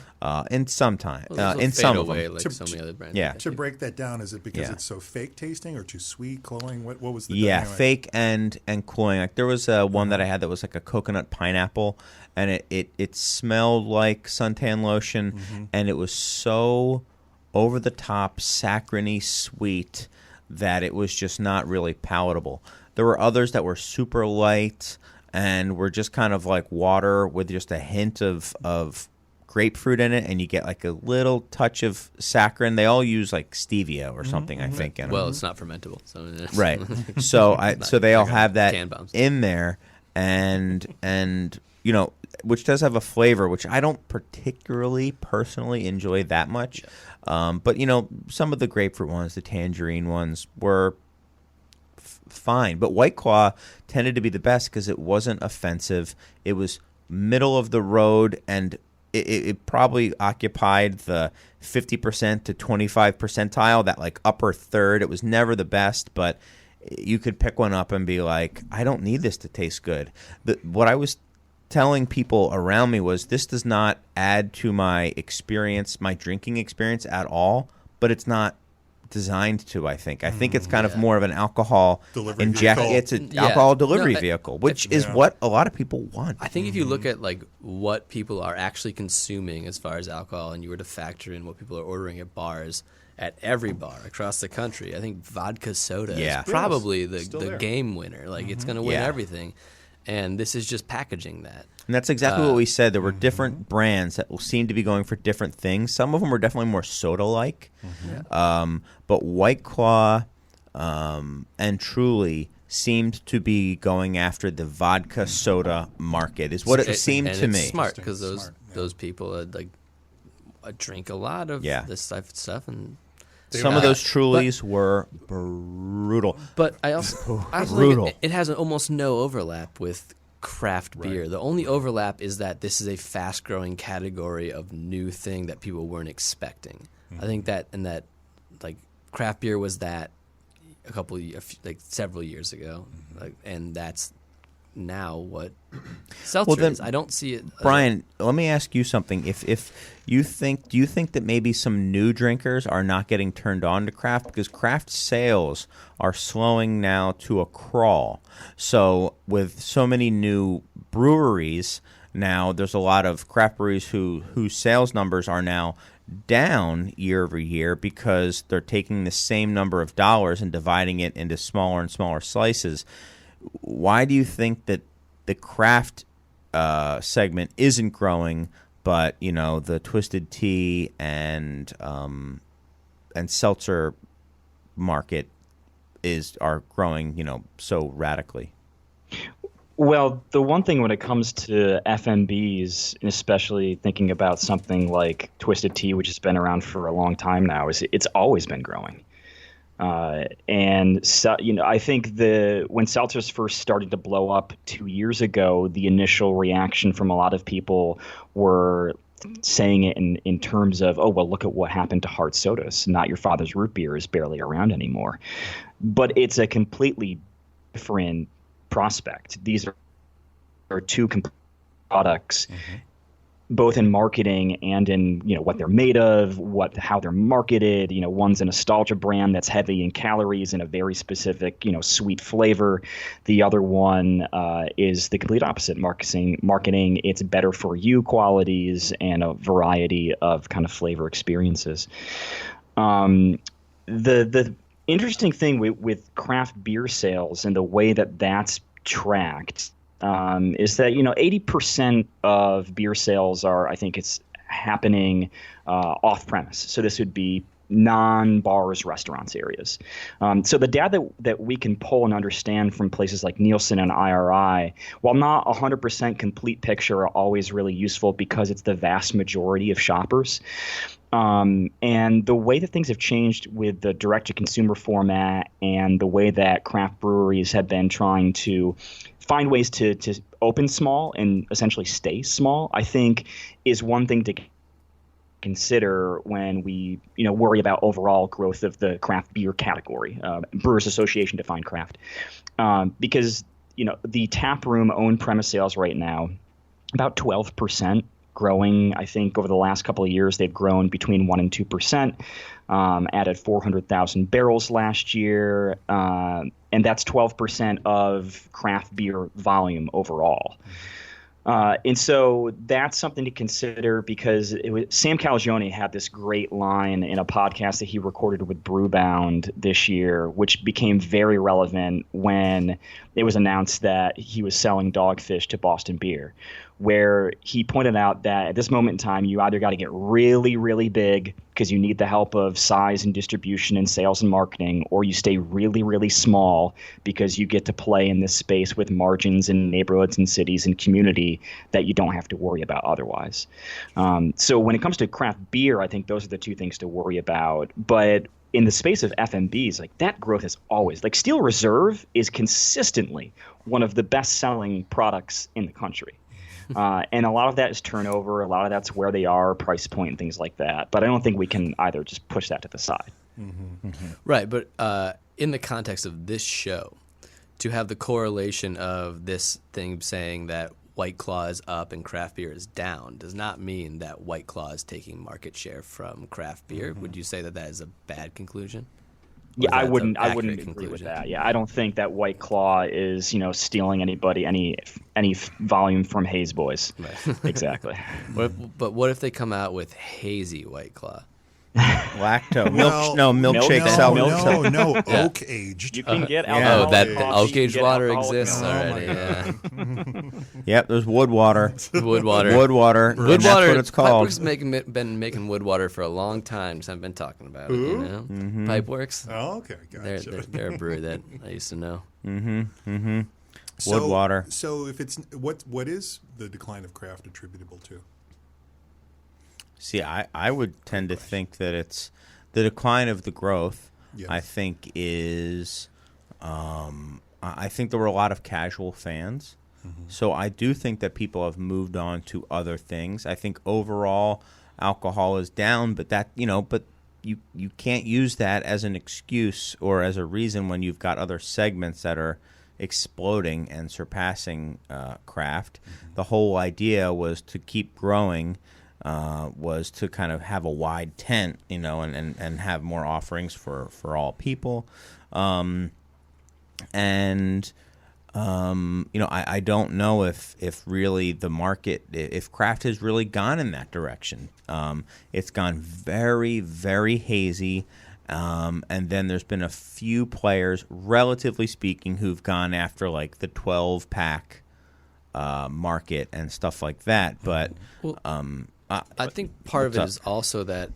In some time, Well, in some of away them. like so many other brands. Yeah. To break that down, is it because Yeah. it's so fake tasting or too sweet, cloying? What was the Yeah, dynamic? fake and cloying. Like there was one that I had that was like a coconut pineapple, and it smelled like suntan lotion, and it was so over the top, saccharine-y sweet that it was just not really palatable. There were others that were super light and were just kind of like water with just a hint of grapefruit in it, and you get like a little touch of saccharin. They all use like stevia or something, I think. In them. Well, it's not fermentable, so Right. So they all have that can bombs. in there, and you know, which does have a flavor which I don't particularly personally enjoy that much. But you know, some of the grapefruit ones, the tangerine ones were fine, but White Claw tended to be the best because it wasn't offensive. It was middle of the road, and it probably occupied the 50% to 25 percentile, that like upper third. It was never the best, but you could pick one up and be like, I don't need this to taste good. What I was telling people around me was, this does not add to my experience, my drinking experience at all, but it's not designed to. I think it's kind of more of an alcohol Delivery inject. vehicle. It's an alcohol delivery No, vehicle, which is what a lot of people want. I think if you look at like what people are actually consuming as far as alcohol, and you were to factor in what people are ordering at bars, at every bar across the country, I think vodka soda Yeah. is probably Still the there. game winner. Like it's going to win Yeah. everything, and this is just packaging that. And that's exactly what we said. There were different brands that seem to be going for different things. Some of them were definitely more soda-like. But White Claw and Truly seemed to be going after the vodka soda market, is what it seemed and to it's me. smart because Smart, yeah. those people like drink a lot of this type of stuff, and Some of those Trulies were brutal. But I also Brutal. think it has almost no overlap with craft beer. The only overlap is that this is a fast-growing category of new thing that people weren't expecting. I think that like craft beer was that several years ago, and that's now what seltzer is. I don't see it. Bryan, let me ask you something. If you think, do you think that maybe some new drinkers are not getting turned on to craft because craft sales are slowing now to a crawl? So with so many new breweries now, there's a lot of craft breweries whose sales numbers are now down year over year because they're taking the same number of dollars and dividing it into smaller and smaller slices. Why do you think that the craft segment isn't growing, but you know the twisted tea and seltzer market are growing, you know, so radically? Well, the one thing when it comes to FMBs, and especially thinking about something like Twisted Tea, which has been around for a long time now, is it's always been growing. And so, you know, I think when seltzers first started to blow up 2 years ago, the initial reaction from a lot of people were saying it in terms of, oh, well, look at what happened to hard sodas. Not Your Father's Root Beer is barely around anymore. But it's a completely different prospect. These are two complete products. both in marketing and in what they're made of, how they're marketed. One's a nostalgia brand that's heavy in calories and a very specific sweet flavor. The other one is the complete opposite, marketing its better for you qualities and a variety of kind of flavor experiences. The interesting thing with craft beer sales and the way that that's tracked is that 80% of beer sales I think it's happening off premise. So this would be non-bars, restaurants areas. So the data that we can pull and understand from places like Nielsen and IRI, while not 100% complete picture, are always really useful because it's the vast majority of shoppers. And the way that things have changed with the direct-to-consumer format and the way that craft breweries have been trying to find ways to open small and essentially stay small, I think is one thing to consider when we worry about overall growth of the craft beer category. Brewers Association defined craft, because the tap room owned premise sales right now about 12%. Growing, I think, over the last couple of years, they've grown between 1% and 2%, added 400,000 barrels last year, and that's 12% of craft beer volume overall. And so that's something to consider because Sam Calagione had this great line in a podcast that he recorded with Brewbound this year, which became very relevant when it was announced that he was selling Dogfish to Boston Beer, where he pointed out that at this moment in time, you either got to get really, really big because you need the help of size and distribution and sales and marketing, or you stay really, really small because you get to play in this space with margins in neighborhoods and cities and community that you don't have to worry about otherwise. So when it comes to craft beer, I think those are the two things to worry about. But in the space of FMBs, like that growth is always like Steel Reserve is consistently one of the best-selling products in the country. And a lot of that is turnover. A lot of that's where they are, price point, and things like that. But I don't think we can either just push that to the side. Mm-hmm. Mm-hmm. Right. But in the context of this show, to have the correlation of this thing saying that White Claw is up and craft beer is down does not mean that White Claw is taking market share from craft beer. Mm-hmm. Would you say that is a bad conclusion? Yeah, I wouldn't agree with that. Yeah, I don't think that White Claw is, stealing any volume from Haze Boys. Right. Exactly. But what if they come out with hazy White Claw? Lacto milkshake. No, oak aged. You can get alcohol. Oh, that oak aged water exists already. Yeah. Yep, there's wood water. Wood water. That's what it's called. Pipeworks been making wood water for a long time. Just haven't been talking about it. Mm-hmm. Pipeworks. Oh, okay, gotcha. They're a brewery that I used to know. Mm-hmm. Mm-hmm. Wood water. So if it's what is the decline of craft attributable to? See, I would tend to think that it's the decline of the growth. Yes. I think is, I think there were a lot of casual fans, so I do think that people have moved on to other things. I think overall alcohol is down, but you can't use that as an excuse or as a reason when you've got other segments that are exploding and surpassing craft. Mm-hmm. The whole idea was to keep growing. Was to kind of have a wide tent, and have more offerings for all people. I don't know if really the market, if craft has really gone in that direction. It's gone very, very hazy. And then there's been a few players, relatively speaking, who've gone after like the 12-pack market and stuff like that. But I think part of it is also that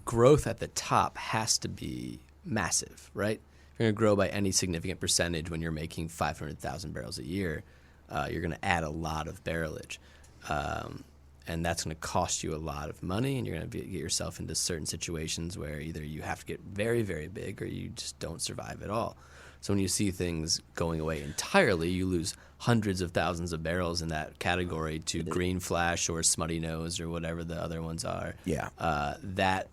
growth at the top has to be massive, right? If you're going to grow by any significant percentage when you're making 500,000 barrels a year, you're going to add a lot of barrelage. And that's going to cost you a lot of money, and you're going to get yourself into certain situations where either you have to get very, very big or you just don't survive at all. So when you see things going away entirely, you lose hundreds of thousands of barrels in that category to Green Flash or Smutty Nose or whatever the other ones are. Yeah. That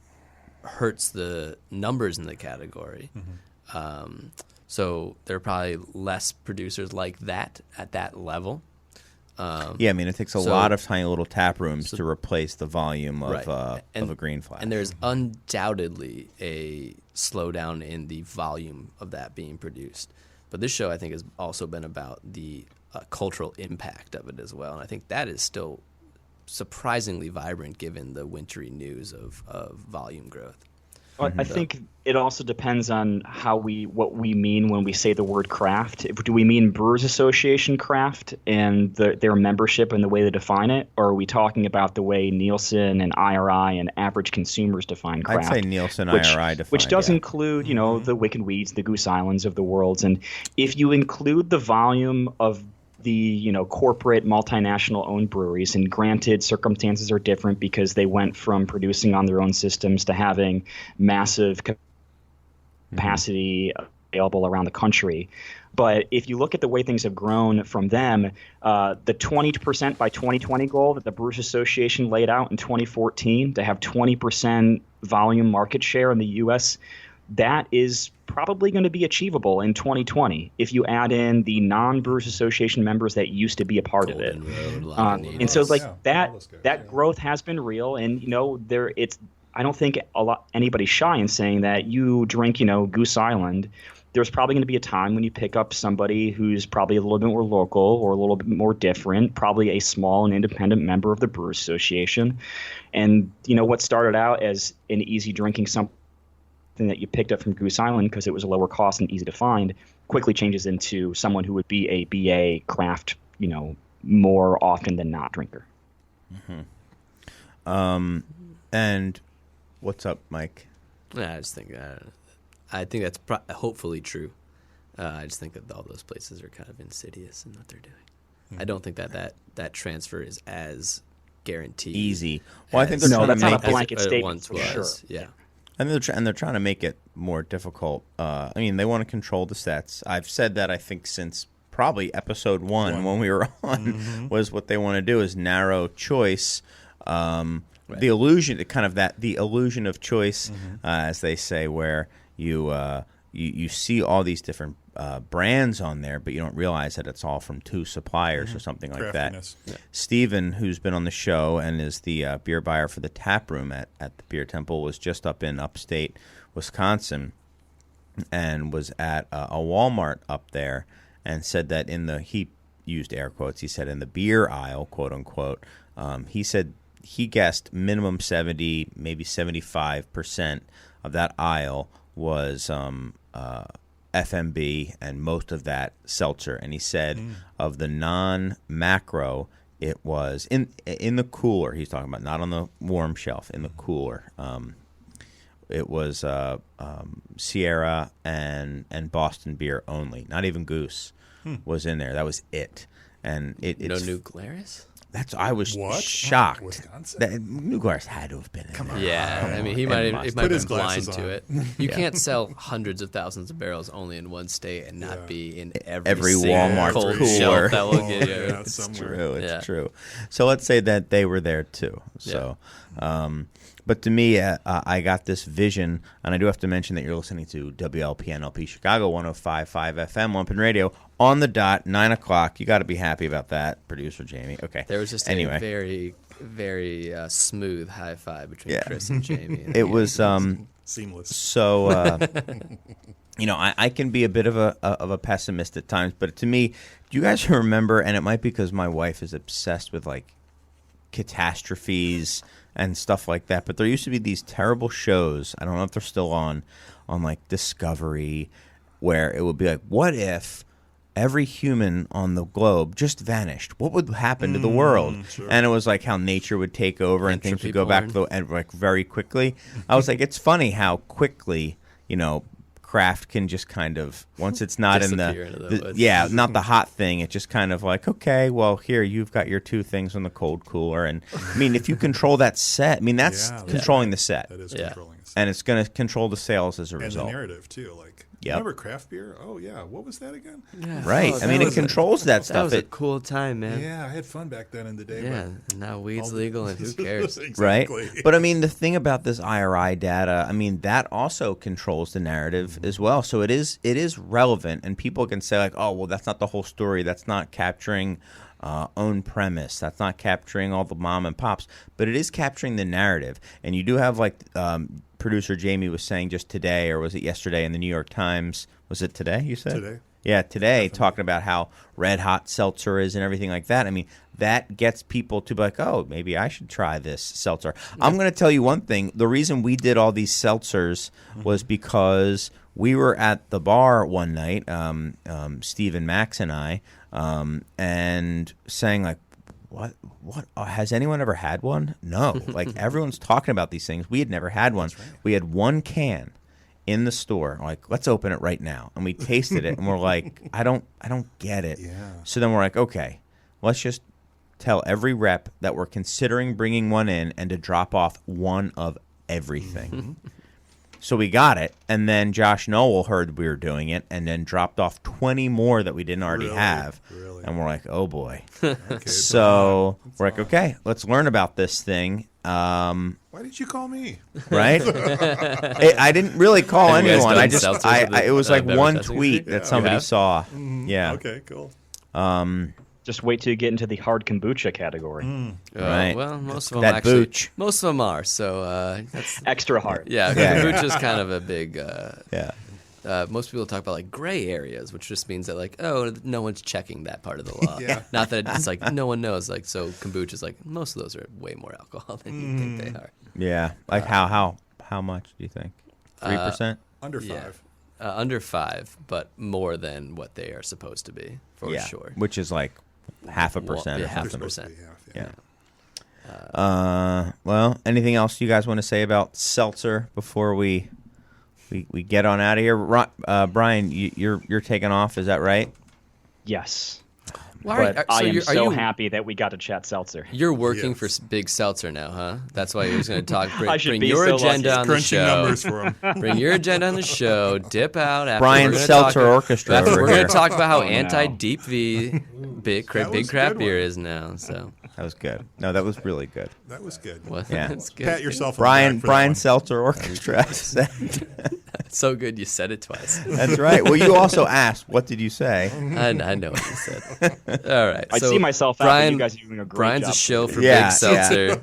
hurts the numbers in the category. Mm-hmm. So there are probably less producers like that at that level. Yeah, I mean, it takes a lot of tiny little tap rooms to replace the volume of a green flash. And there's undoubtedly a slowdown in the volume of that being produced. But this show, I think, has also been about the cultural impact of it as well. And I think that is still surprisingly vibrant given the wintry news of volume growth. Well, I think it also depends on what we mean when we say the word craft. Do we mean Brewers Association craft and their membership and the way they define it, or are we talking about the way Nielsen and IRI and average consumers define craft? I'd say Nielsen, IRI define, which does include, the Wicked Weeds, the Goose Islands of the world. And if you include the volume of the corporate multinational owned breweries, and granted circumstances are different because they went from producing on their own systems to having massive capacity available around the country. But if you look at the way things have grown from them, the 20% by 2020 goal that the Brewers Association laid out in 2014 to have 20% volume market share in the U.S., that is probably going to be achievable in 2020 if you add in the non-Brewers Association members that used to be a part of it. And so that growth has been real, and I don't think anybody's shy in saying that you drink Goose Island. There's probably going to be a time when you pick up somebody who's probably a little bit more local or a little bit more different, probably a small and independent member of the Brewers Association. And what started out as an easy drinking something that you picked up from Goose Island because it was a lower cost and easy to find, quickly changes into someone who would be a BA craft, more often than not drinker. And what's up, Mike? Yeah, I just think that's hopefully true. I just think that all those places are kind of insidious in what they're doing. I don't think that transfer is as guaranteed. Easy. Well, I think that's not a blanket statement. Once was. Sure. Yeah. And they're trying to make it more difficult. I mean, they want to control the sets. I've said that I think since probably episode one when we were on was what they want to do is narrow choice. The illusion, the illusion of choice, as they say, where you see all these different brands on there, but you don't realize that it's all from two suppliers or something like that. Yeah. Steven, who's been on the show and is the beer buyer for the tap room at the Beer Temple, was just up in upstate Wisconsin and was at a Walmart up there and said that he used air quotes, he said in the beer aisle, quote unquote, he said he guessed minimum 70, maybe 75% of that aisle was FMB, and most of that Seltzer. And he said of the non-macro, it was in the cooler. He's talking about not on the warm shelf, in the cooler. It was Sierra and Boston beer only. Not even Goose was in there. That was it. And it's no New Glarus? I was shocked. Wisconsin? New Glarus had to have been in there. Yeah, I mean, he might have been blind to it. You can't sell hundreds of thousands of barrels only in one state and not be in every Walmart cold cooler. shelf that will get you. It's true. It's true. So let's say that they were there too. So, but to me, I got this vision, and I do have to mention that you're listening to WLPNLP Chicago 105.5 FM, Lumpin' Radio, on the dot, 9 o'clock. You got to be happy about that, producer Jamie. Okay. There was just a very, very smooth high five between Chris and Jamie. It was seamless. So, I can be a bit of a pessimist at times, but to me, do you guys remember, and it might be because my wife is obsessed with, like, catastrophes and stuff like that, but there used to be these terrible shows, I don't know if they're still on like Discovery, where it would be like, what if every human on the globe just vanished? What would happen to the world? Sure. And it was like how nature would take over and things would go back to very quickly. I was like, it's funny how quickly, craft can just kind of, once it's not in not the hot thing, it just kind of like, okay, well, here, you've got your two things on the cold cooler. And I mean, if you control that set, I mean, that's controlling the set. That is controlling the set. And it's going to control the sales as a result. And the narrative, too. Like, remember craft beer? Oh, yeah. What was that again? Yeah. Right. I mean, it controls that stuff. That was a cool time, man. Yeah, I had fun back then in the day. Yeah, and now weed's legal, and who cares? Exactly. Right? But, I mean, the thing about this IRI data, I mean, that also controls the narrative as well. So it is relevant, and people can say, like, oh, well, that's not the whole story. That's not capturing own premise. That's not capturing all the mom and pops, but it is capturing the narrative. And you do have, like producer Jamie was saying just today, or was it yesterday in the New York Times? Was it today, you said? Today. Yeah, today, talking about how red hot seltzer is and everything like that. I mean, that gets people to be like, oh, maybe I should try this seltzer. I'm going to tell you one thing. The reason we did all these seltzers was because we were at the bar one night, Steve and Max and I, and saying, like, what has anyone ever had one? No. Like, everyone's talking about these things. We had never had one. Right. We had one can in the store. Like, let's open it right now. And we tasted it, and we're like, I don't get it. Yeah. So then we're like, okay, let's just tell every rep that we're considering bringing one in and to drop off one of everything. So we got it, and then Josh Noel heard we were doing it and then dropped off 20 more that we didn't already have. Really? And we're like, oh, boy. Okay, So we're like, okay, let's learn about this thing. Why did you call me? Right? I didn't really call Have you guys anyone. done I just, seltzers with the, it was like beverage one testing tweet industry? that You somebody have? saw. Yeah. Okay, cool. Just wait till you get into the hard kombucha category. Right. Well, most of them That actually. booch. Most of them are. So that's Extra hard. yeah. Yeah. Kombucha is kind of a big. Yeah. Most people talk about like gray areas, which just means that like, oh, no one's checking that part of the law. Yeah. Not that it's like no one knows. Like, so kombucha is like most of those are way more alcohol than you think they are. Yeah. Like how much do you think? 3%? Under Yeah. 5. Under 5, but more than what they are supposed to be for Yeah. sure. Which is like 0.5% yeah, or half something. a percent. Yeah. Well, anything else you guys want to say about seltzer before we get on out of here? Bryan, you're taking off. Is that right? Yes. Why But are I am you, so happy that we got to chat seltzer. You're working Yes. for Big Seltzer now, huh? That's why you're just going to talk. I should Bring be your so agenda lucky. on the Crunching show. numbers for him. Bring your agenda on the show. Dip out after Bryan we're gonna Seltzer talk, Orchestra After over we're going here. to talk about how Oh, no. anti-deep V big That was a craft good beer one. is now. So That was good. No, that was really good. That was good. what? Yeah. That's good. Pat yourself on the back for that Bryan one. Seltzer Orchestra. So good you said it twice. That's right. Well, you also asked, what did you say? I know what you said. All right. I so see myself out, but Brian, you guys are doing a great Brian's job. a show for Yeah, Big Seltzer.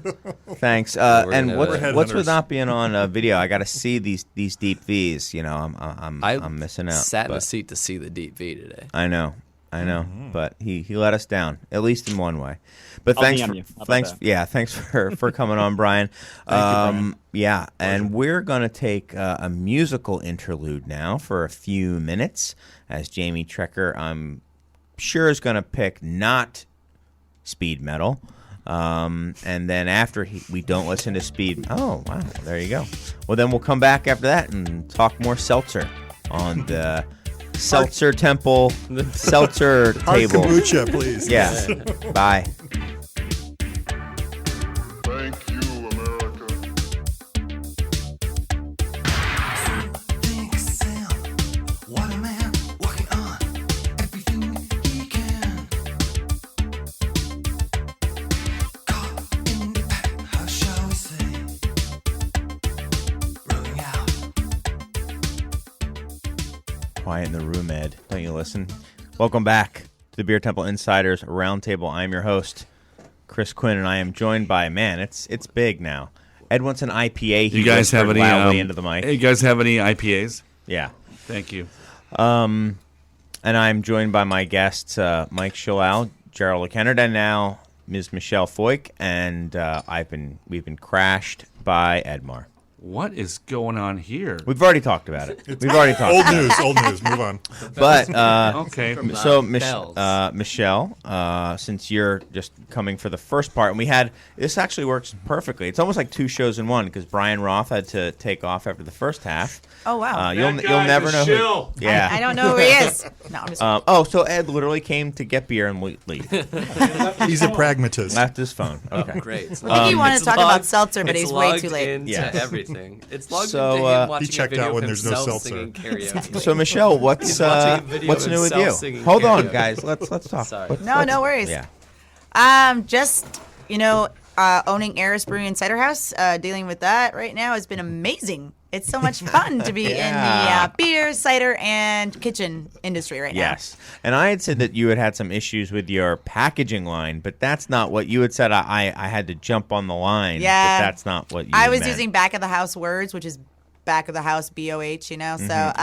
Thanks. We're And gonna- what's We're with headhunters. not being on video? I got to see these deep V's. You know, I'm missing out. Sat in a but seat to see the deep V today. I know, but he let us down, at least in one way. But I'll thanks, DM for, you. How about thanks, that? yeah, thanks for coming on, Bryan. Brian. Yeah, and we're gonna take a musical interlude now for a few minutes, as Jamie Trecker, I'm sure, is gonna pick not speed metal. And then after we don't listen to speed. Oh, wow, there you go. Well, then we'll come back after that and talk more seltzer on the Seltzer Temple Seltzer Hard table. kombucha, please. Yeah. Bye. Thank you, America. Think Sam, what a man, walking on everything he can. Caught in the pack, how shall we say? Rolling out. Quiet in the room, Ed. Don't you listen? Welcome back to the Beer Temple Insiders Roundtable. I am your host, Chris Quinn, and I am joined by, man, it's big now. Ed wants an IPA. He You guys have whispered any? loudly into the mic. You guys have any IPAs? Yeah. Thank you. And I'm joined by my guests, Mike Schallau, Jerald Kennard, and now Ms. Michelle Foik, and we've been crashed by Edmar. What is going on here? We've already talked about it. We've already talked Old about news, old news. Move on. it. But Okay. so, Bells. Michelle, since you're just coming for the first part, and this actually works perfectly. It's almost like two shows in one because Bryan Roth had to take off after the first half. Oh, wow. You'll never know. shill. Yeah. I don't know who he is. No, I'm just So Ed literally came to get beer and leave. He's a pragmatist. Left his phone. Okay. Great. I think he wanted to talk about seltzer, but it's he's way logged too late. Into Yeah. everything. It's logged So, into him watching he checked a video out when of there's no himself seltzer. singing karaoke. So Michelle, what's He's watching a video what's of new with himself you? singing Hold on, karaoke. guys. Let's talk. Sorry. No worries. Yeah. Just, owning Eris Brewing and Cider House, dealing with that right now has been amazing. It's so much fun to be in the beer, cider, and kitchen industry right now. Yes. And I had said that you had some issues with your packaging line, but that's not what you had said. I had to jump on the line, Yeah. but that's not what you I was meant. using back of the house words, which is back of the house, BOH, you know? So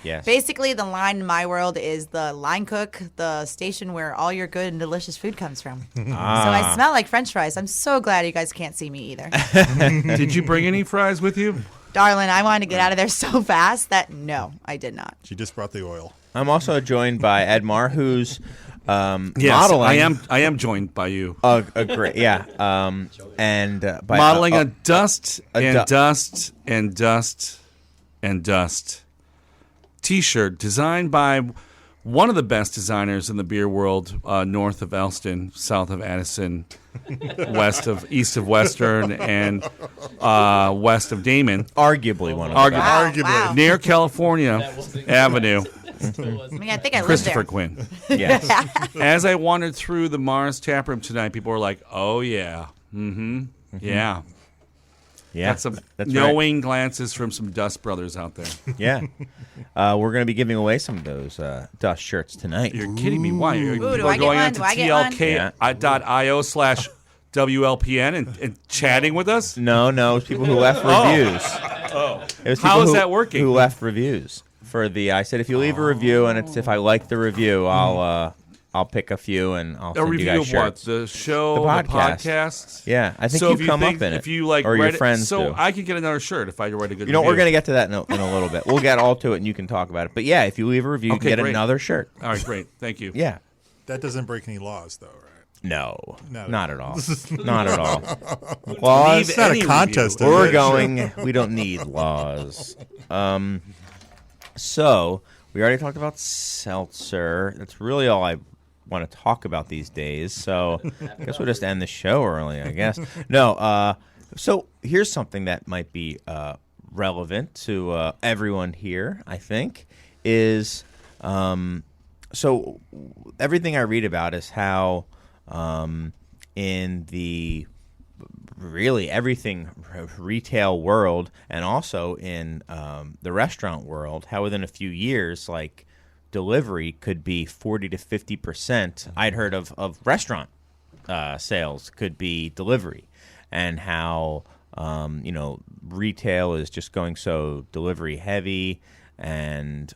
yes. basically the line in my world is the line cook, the station where all your good and delicious food comes from. So I smell like French fries. I'm so glad you guys can't see me either. Did you bring any fries with you? Darling, I wanted to get out of there so fast that no, I did not. She just brought the oil. I'm also joined by Edmar, who's Yes, modeling. I am joined by you. A great, yeah. And by Modeling a dust a and du- dust and dust and dust T-shirt designed by one of the best designers in the beer world, north of Elston, south of Addison, east of Western, and west of Damon, arguably one of the best. Wow. near California Avenue. I mean, I think I lived Christopher there. Quinn. Yes. As I wandered through the Mars taproom tonight, people were like, "Oh yeah, yeah." Yeah. Got some That's knowing glances from some Dust brothers out there. right. Yeah. We're going to be giving away some of those Dust shirts tonight. You're kidding me? Why? People do are I get going one? on to Do I get one? tlk.io/WLPN and chatting with us. No, it was people who left reviews. It was How people is that working? Who left reviews for the? I said if you leave a review and if I like the review, I'll pick a few and I'll A send you review guys of what? shirts. The show, The the podcast. podcast. Yeah, I think So you if you come think, up in it. if you like, or your write friends it, so do. I could get another shirt if I write a good. You know, review. we're going to get to that in a little bit. We'll get all to it and you can talk about it. But yeah, if you leave a review, you Okay, can get great. another shirt. All right, great, thank you. Yeah. That doesn't break any laws, though, right? No, Not not at at all. Not at all. Leave Laws. It's not any a contest. review. We're is it? going. We don't need laws. So we already talked about seltzer. That's really all I want to talk about these days. So I guess we'll just end the show early. I guess no. So here's something that might be relevant to everyone here. I think is so everything I read about is how in the really everything retail world and also in the restaurant world, how within a few years, like delivery could be 40 to 50%. I'd heard of restaurant sales could be delivery, and how retail is just going so delivery heavy, and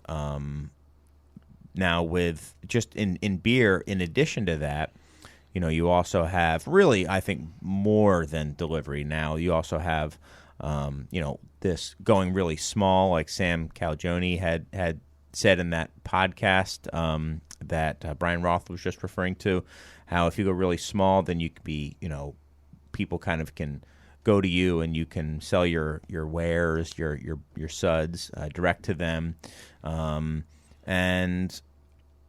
now with just in beer, in addition to that, you also have really, I think, more than delivery now. You also have, this going really small, like Sam Calagione had said in that podcast that Bryan Roth was just referring to, how if you go really small, then you could be, people kind of can go to you and you can sell your wares, your suds direct to them, and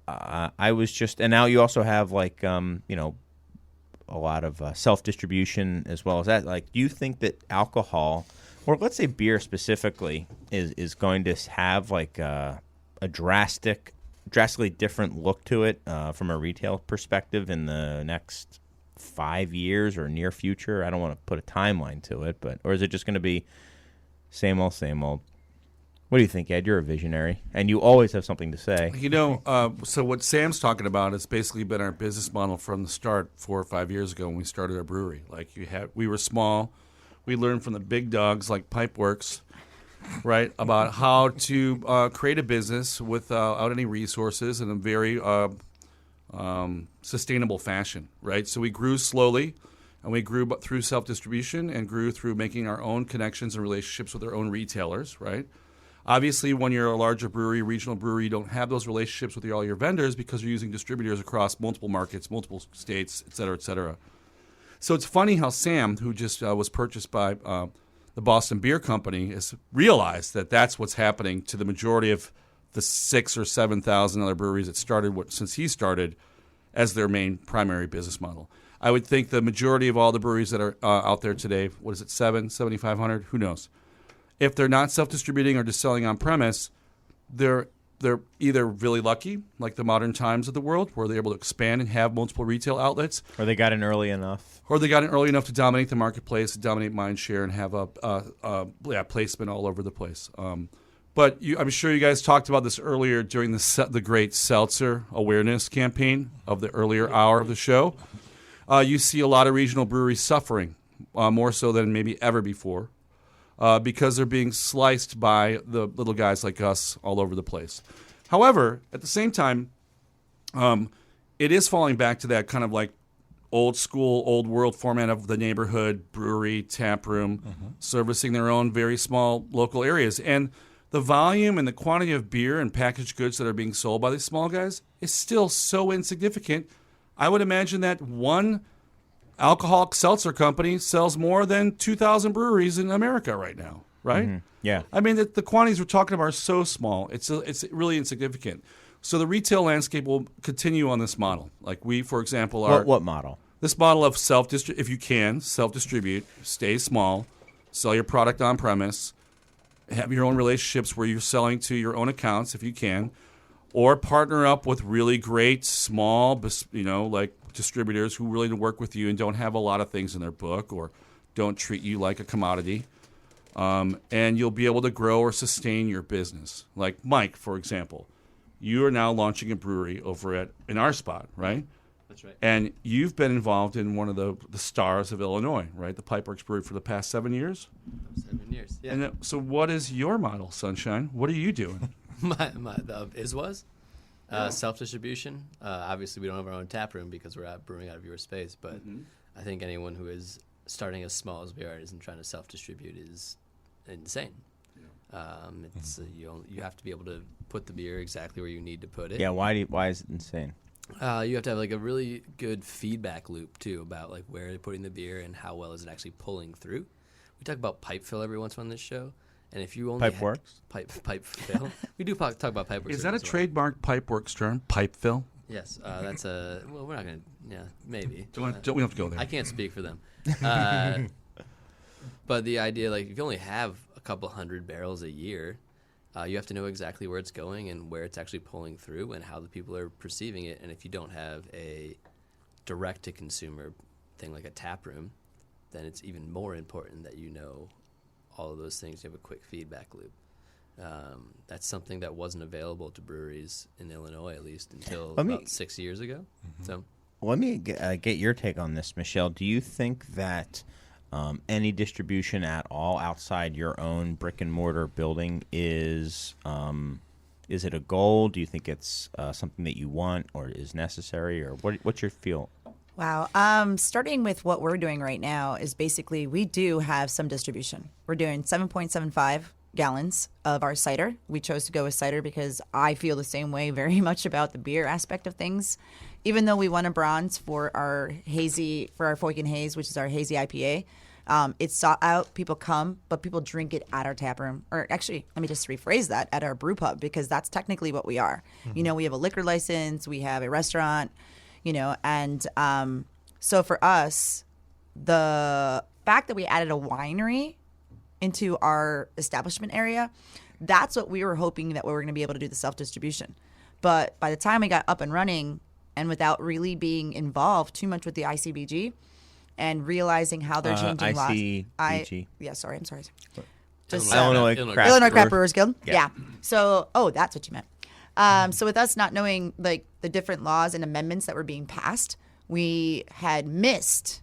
I was just, and now you also have like a lot of self-distribution as well as that. Like, do you think that alcohol, or let's say beer specifically, is going to have like a drastically different look to it from a retail perspective in the next 5 years or near future? I don't want to put a timeline to it, or is it just going to be same old, same old? What do you think, Ed? You're a visionary, and you always have something to say. So what Sam's talking about has basically been our business model from the start 4 or 5 years ago when we started our brewery. Like we were small. We learned from the big dogs like Pipeworks, right, about how to create a business without any resources in a very sustainable fashion, right? So we grew slowly, and we grew through self-distribution and grew through making our own connections and relationships with our own retailers, right? Obviously, when you're a larger brewery, regional brewery, you don't have those relationships with all your vendors because you're using distributors across multiple markets, multiple states, et cetera, et cetera. So it's funny how Sam, who just was purchased by the Boston Beer Company, has realized that that's what's happening to the majority of the 6,000 or 7,000 other breweries that started since he started as their main primary business model. I would think the majority of all the breweries that are out there today, 7,500, who knows? If they're not self-distributing or just selling on premise, they're they're either really lucky, like the Modern Times of the world, where they're able to expand and have multiple retail outlets, Or they got in early enough. or they got in early enough to dominate the marketplace, to dominate mind share, and have a placement all over the place. But I'm sure you guys talked about this earlier during the great Seltzer awareness campaign of the earlier hour of the show. You see a lot of regional breweries suffering, more so than maybe ever before, because they're being sliced by the little guys like us all over the place. However, at the same time, it is falling back to that kind of like old school, old world format of the neighborhood brewery, tap room, servicing their own very small local areas. And the volume and the quantity of beer and packaged goods that are being sold by these small guys is still so insignificant. I would imagine that one alcoholic seltzer company sells more than 2,000 breweries in America right now, right? Mm-hmm. Yeah. I mean, the quantities we're talking about are so small. It's really insignificant. So the retail landscape will continue on this model. Like we, for example, are... What model? This model of if you can, self-distribute, stay small, sell your product on premise, have your own relationships where you're selling to your own accounts if you can, or partner up with really great small, like distributors who really work with you and don't have a lot of things in their book or don't treat you like a commodity. And you'll be able to grow or sustain your business. Like Mike, for example, you are now launching a brewery over in our spot, right? That's right. And you've been involved in one of the stars of Illinois, right? The Pipeworks Brewery for the past 7 years? 7 years, yeah. And so what is your model, Sunshine? What are you doing? Self-distribution. Obviously, we don't have our own tap room because we're brewing out of your space, but I think anyone who is starting as small as we are and not trying to self-distribute is insane. It's you have to be able to put the beer exactly where you need to put it. Yeah, why is it insane? You have to have like a really good feedback loop too about like where they're putting the beer and how well is it actually pulling through. We talk about pipe fill every once in a while on this show, and if you only Pipeworks? pipe fill, we do talk about Pipeworks. Is that a trademark Pipeworks term? Pipe fill? Yes, that's a. Well, we're not gonna. Yeah, maybe. We don't have to go there. I can't speak for them. But the idea, like, if you only have a couple hundred barrels a year, you have to know exactly where it's going and where it's actually pulling through and how the people are perceiving it. And if you don't have a direct-to-consumer thing like a tap room, then it's even more important that you know all of those things. You have a quick feedback loop. That's something that wasn't available to breweries in Illinois, at least until about 6 years ago. So, let me get your take on this, Michelle. Do you think that any distribution at all outside your own brick and mortar building is it a goal? Do you think it's something that you want or is necessary, or what's your feel? Wow. Starting with what we're doing right now is basically we do have some distribution. We're doing 7.75 gallons of our cider. We chose to go with cider because I feel the same way very much about the beer aspect of things. Even though we won a bronze for our Foik and Haze, which is our hazy IPA, it's sought out. People come, but people drink it at our tap room. Or actually, let me just rephrase that, at our brew pub, because that's technically what we are. Mm-hmm. You know, we have a liquor license, we have a restaurant, and so for us, the fact that we added a winery into our establishment area, that's what we were hoping that we were going to be able to do the self-distribution. But by the time we got up and running, and without really being involved too much with the ICBG and realizing how they're changing laws. ICBG. I'm sorry. Just Illinois Craft Brewers Guild. Yeah. So, that's what you meant. So with us not knowing like the different laws and amendments that were being passed, we had missed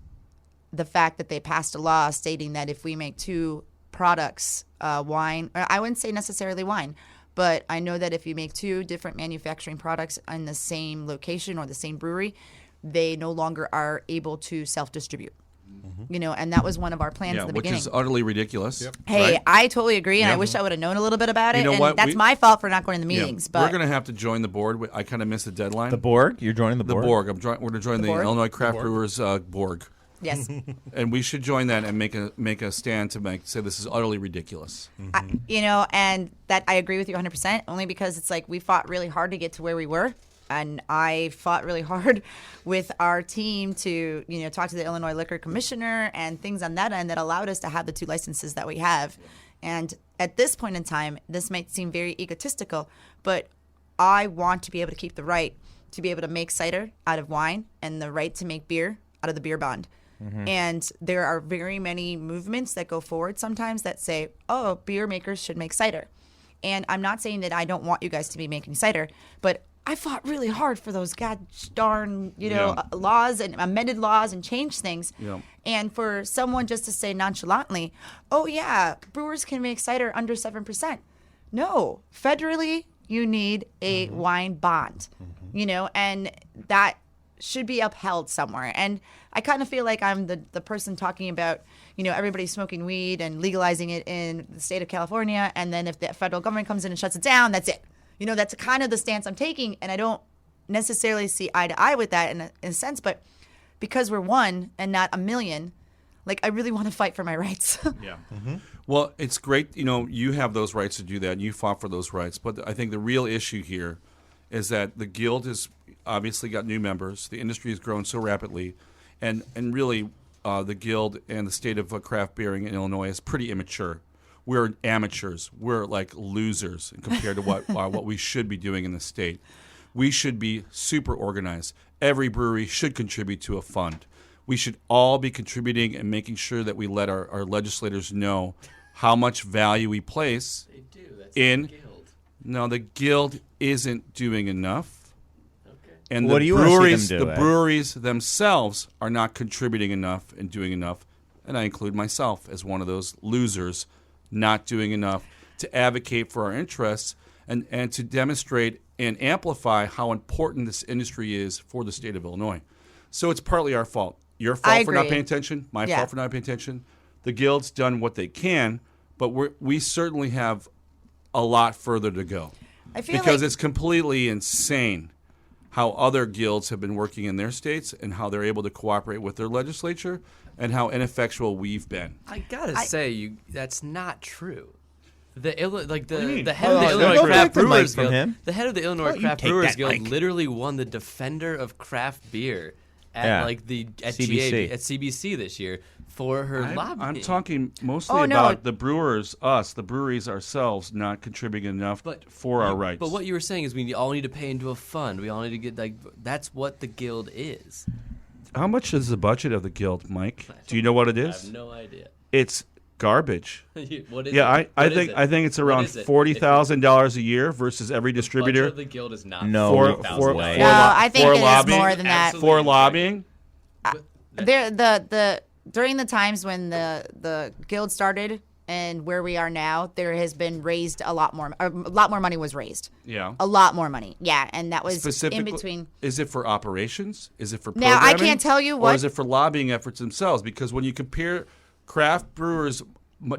the fact that they passed a law stating that if we make two products, wine, I wouldn't say necessarily wine, but I know that if you make two different manufacturing products in the same location or the same brewery, they no longer are able to self-distribute. Mm-hmm. And that was one of our plans in the beginning. Which is utterly ridiculous. Yep. Hey, right? I totally agree, and I wish I would have known a little bit about it. What? That's my fault for not going to the meetings. But we're going to have to join the board. I kind of missed the deadline. The Borg? You're joining the Borg? The Borg. We're going to join the Illinois Craft Brewers Borg. Yes. And we should join that and make a stand to say this is utterly ridiculous. Mm-hmm. And that I agree with you 100%, only because it's like we fought really hard to get to where we were. And I fought really hard with our team to, talk to the Illinois Liquor Commissioner and things on that end that allowed us to have the two licenses that we have. And at this point in time, this might seem very egotistical, but I want to be able to keep the right to be able to make cider out of wine and the right to make beer out of the beer bond. And there are very many movements that go forward sometimes that say, oh, beer makers should make cider. And I'm not saying that I don't want you guys to be making cider, but I fought really hard for those god darn, laws and amended laws and changed things. Yeah. And for someone just to say nonchalantly, oh, yeah, brewers can make cider under 7%. No, federally, you need a wine bond, and that should be upheld somewhere. And I kind of feel like I'm the person talking about, everybody smoking weed and legalizing it in the state of California. And then if the federal government comes in and shuts it down, that's it. That's kind of the stance I'm taking. And I don't necessarily see eye to eye with that in a sense. But because we're one and not a million, I really want to fight for my rights. Yeah. Well, it's great. You have those rights to do that, and you fought for those rights. But I think the real issue here is that the guild has obviously got new members. The industry has grown so rapidly, and really the guild and the state of craft beering in Illinois is pretty immature. We're amateurs. We're like losers compared to what we should be doing in the state. We should be super organized. Every brewery should contribute to a fund. We should all be contributing and making sure that we let our legislators know how much value we place in. The guild. No, the guild isn't doing enough. Okay. And what do you want to see them do, the breweries themselves are not contributing enough and doing enough. And I include myself as one of those losers not doing enough to advocate for our interests and to demonstrate and amplify how important this industry is for the state of Illinois. So it's partly our fault. Your fault for not paying attention, my fault for not paying attention. The guild's done what they can, but we certainly have a lot further to go. I feel because it's completely insane how other guilds have been working in their states and how they're able to cooperate with their legislature and how ineffectual we've been. I gotta say, that's not true. The head mean? of the Illinois Craft Brewers Guild, the head of the Illinois Craft Brewers Guild, literally won the Defender of Craft Beer at CBC this year for her lobbying. I'm talking mostly about the brewers, the breweries ourselves, not contributing enough for our rights. But what you were saying is we all need to pay into a fund. We all need to get that's what the guild is. How much is the budget of the guild, Mike? Do you know what it is? I have no idea. It's garbage. What is it? I think it's around $40,000 a year versus every distributor. The budget of the guild is not I think it is more than that. For lobbying? During the times when the guild started and where we are now, there has been raised a lot more money was raised. Yeah. A lot more money. Yeah, and that was in between. Is it for operations? Is it for programming? Now, I can't tell you what. Or is it for lobbying efforts themselves? Because when you compare craft brewers'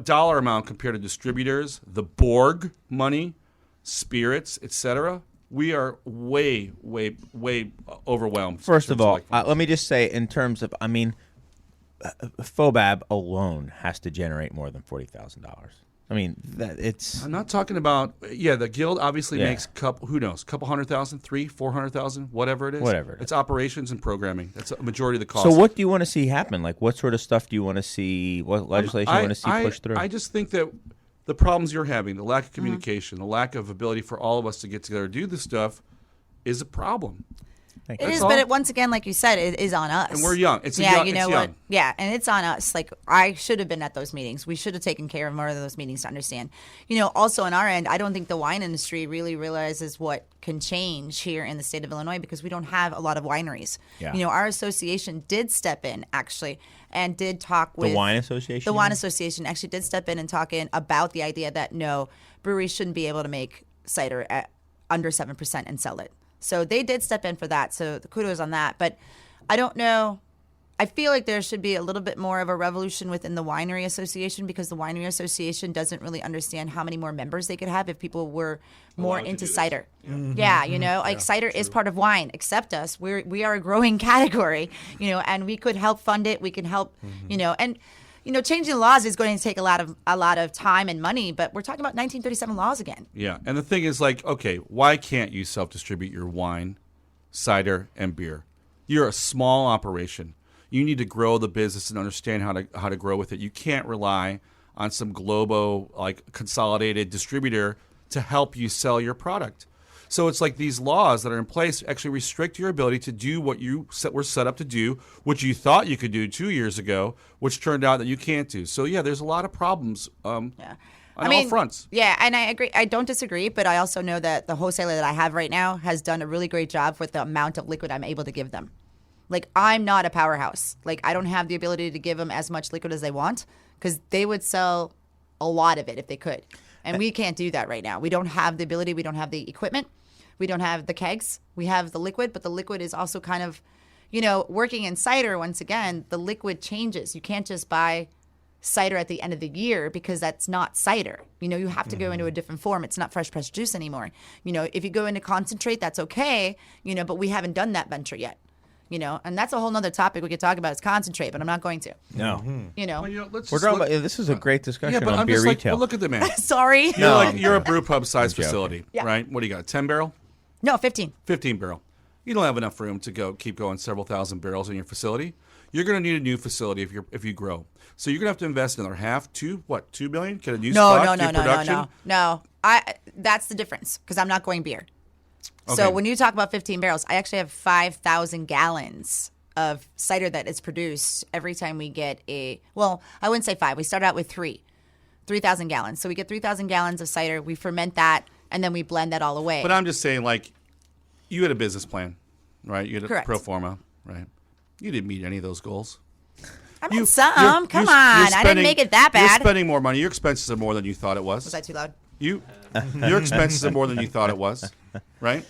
dollar amount compared to distributors, the Borg money, spirits, etc., we are way, way, way overwhelmed. First of all, let me just say in terms of, FOBAB alone has to generate more than $40,000. I'm not talking about. The guild obviously makes couple $100,000, $300,000, $400,000, whatever it is. It's operations and programming. That's a majority of the cost. So what do you want to see happen? What sort of stuff do you want to see? What legislation do you want to see pushed through? I just think that the problems you're having, the lack of communication, the lack of ability for all of us to get together and do this stuff, is a problem. It is, but once again, like you said, it is on us. And we're young. It's young. Young. Yeah, and it's on us. I should have been at those meetings. We should have taken care of more of those meetings to understand. Also on our end, I don't think the wine industry really realizes what can change here in the state of Illinois because we don't have a lot of wineries. Yeah. Our association did step in, actually, and did talk with... The wine association? The wine association actually did step in and talk about the idea that, no, breweries shouldn't be able to make cider at under 7% and sell it. So they did step in for that. So the kudos on that. But I don't know. I feel like there should be a little bit more of a revolution within the winery association because the winery association doesn't really understand how many more members they could have if people were more into cider. Yeah, cider is part of wine. Accept us. We are a growing category, and we could help fund it. We can help, and changing the laws is going to take a lot of time and money, but we're talking about 1937 laws again. Yeah, and the thing is, why can't you self-distribute your wine, cider, and beer? You're a small operation. You need to grow the business and understand how to grow with it. You can't rely on some consolidated distributor to help you sell your product. So it's like these laws that are in place actually restrict your ability to do what you were set up to do, which you thought you could do 2 years ago, which turned out that you can't do. So yeah, there's a lot of problems on all fronts. Yeah, and I agree. I don't disagree, but I also know that the wholesaler that I have right now has done a really great job with the amount of liquid I'm able to give them. Like, I'm not a powerhouse. Like, I don't have the ability to give them as much liquid as they want because they would sell a lot of it if they could. And we can't do that right now. We don't have the ability. We don't have the equipment. We don't have the kegs. We have the liquid, but the liquid is also kind of, working in cider, once again, the liquid changes. You can't just buy cider at the end of the year because that's not cider. You have to go into a different form. It's not fresh pressed juice anymore. If you go into concentrate, that's okay, but we haven't done that venture yet. And that's a whole nother topic we could talk about is concentrate, but I'm not going to. No. Well, We're talking about, this is a great discussion but on I'm beer just retail. but look at the man. Sorry. You're a brew pub size facility, Yeah. right? What do you got? 10 barrel? No, 15. 15 barrel. You don't have enough room to keep going several thousand barrels in your facility. You're going to need a new facility if you grow. So you're going to have to invest another $2 billion? Get a new spot? No. That's the difference because I'm not going beer. Okay. So when you talk about 15 barrels, I actually have 5,000 gallons of cider that is produced every time we get I wouldn't say 5. We start out with 3,000 gallons. So we get 3,000 gallons of cider. We ferment that, and then we blend that all away. But I'm just saying, like, you had a business plan, right? You had a Correct. pro forma, right? You didn't meet any of those goals. I mean, some. Come on. I didn't make it that bad. You're spending more money. Your expenses are more than you thought it was. Was I too loud? Your expenses are more than you thought it was, right?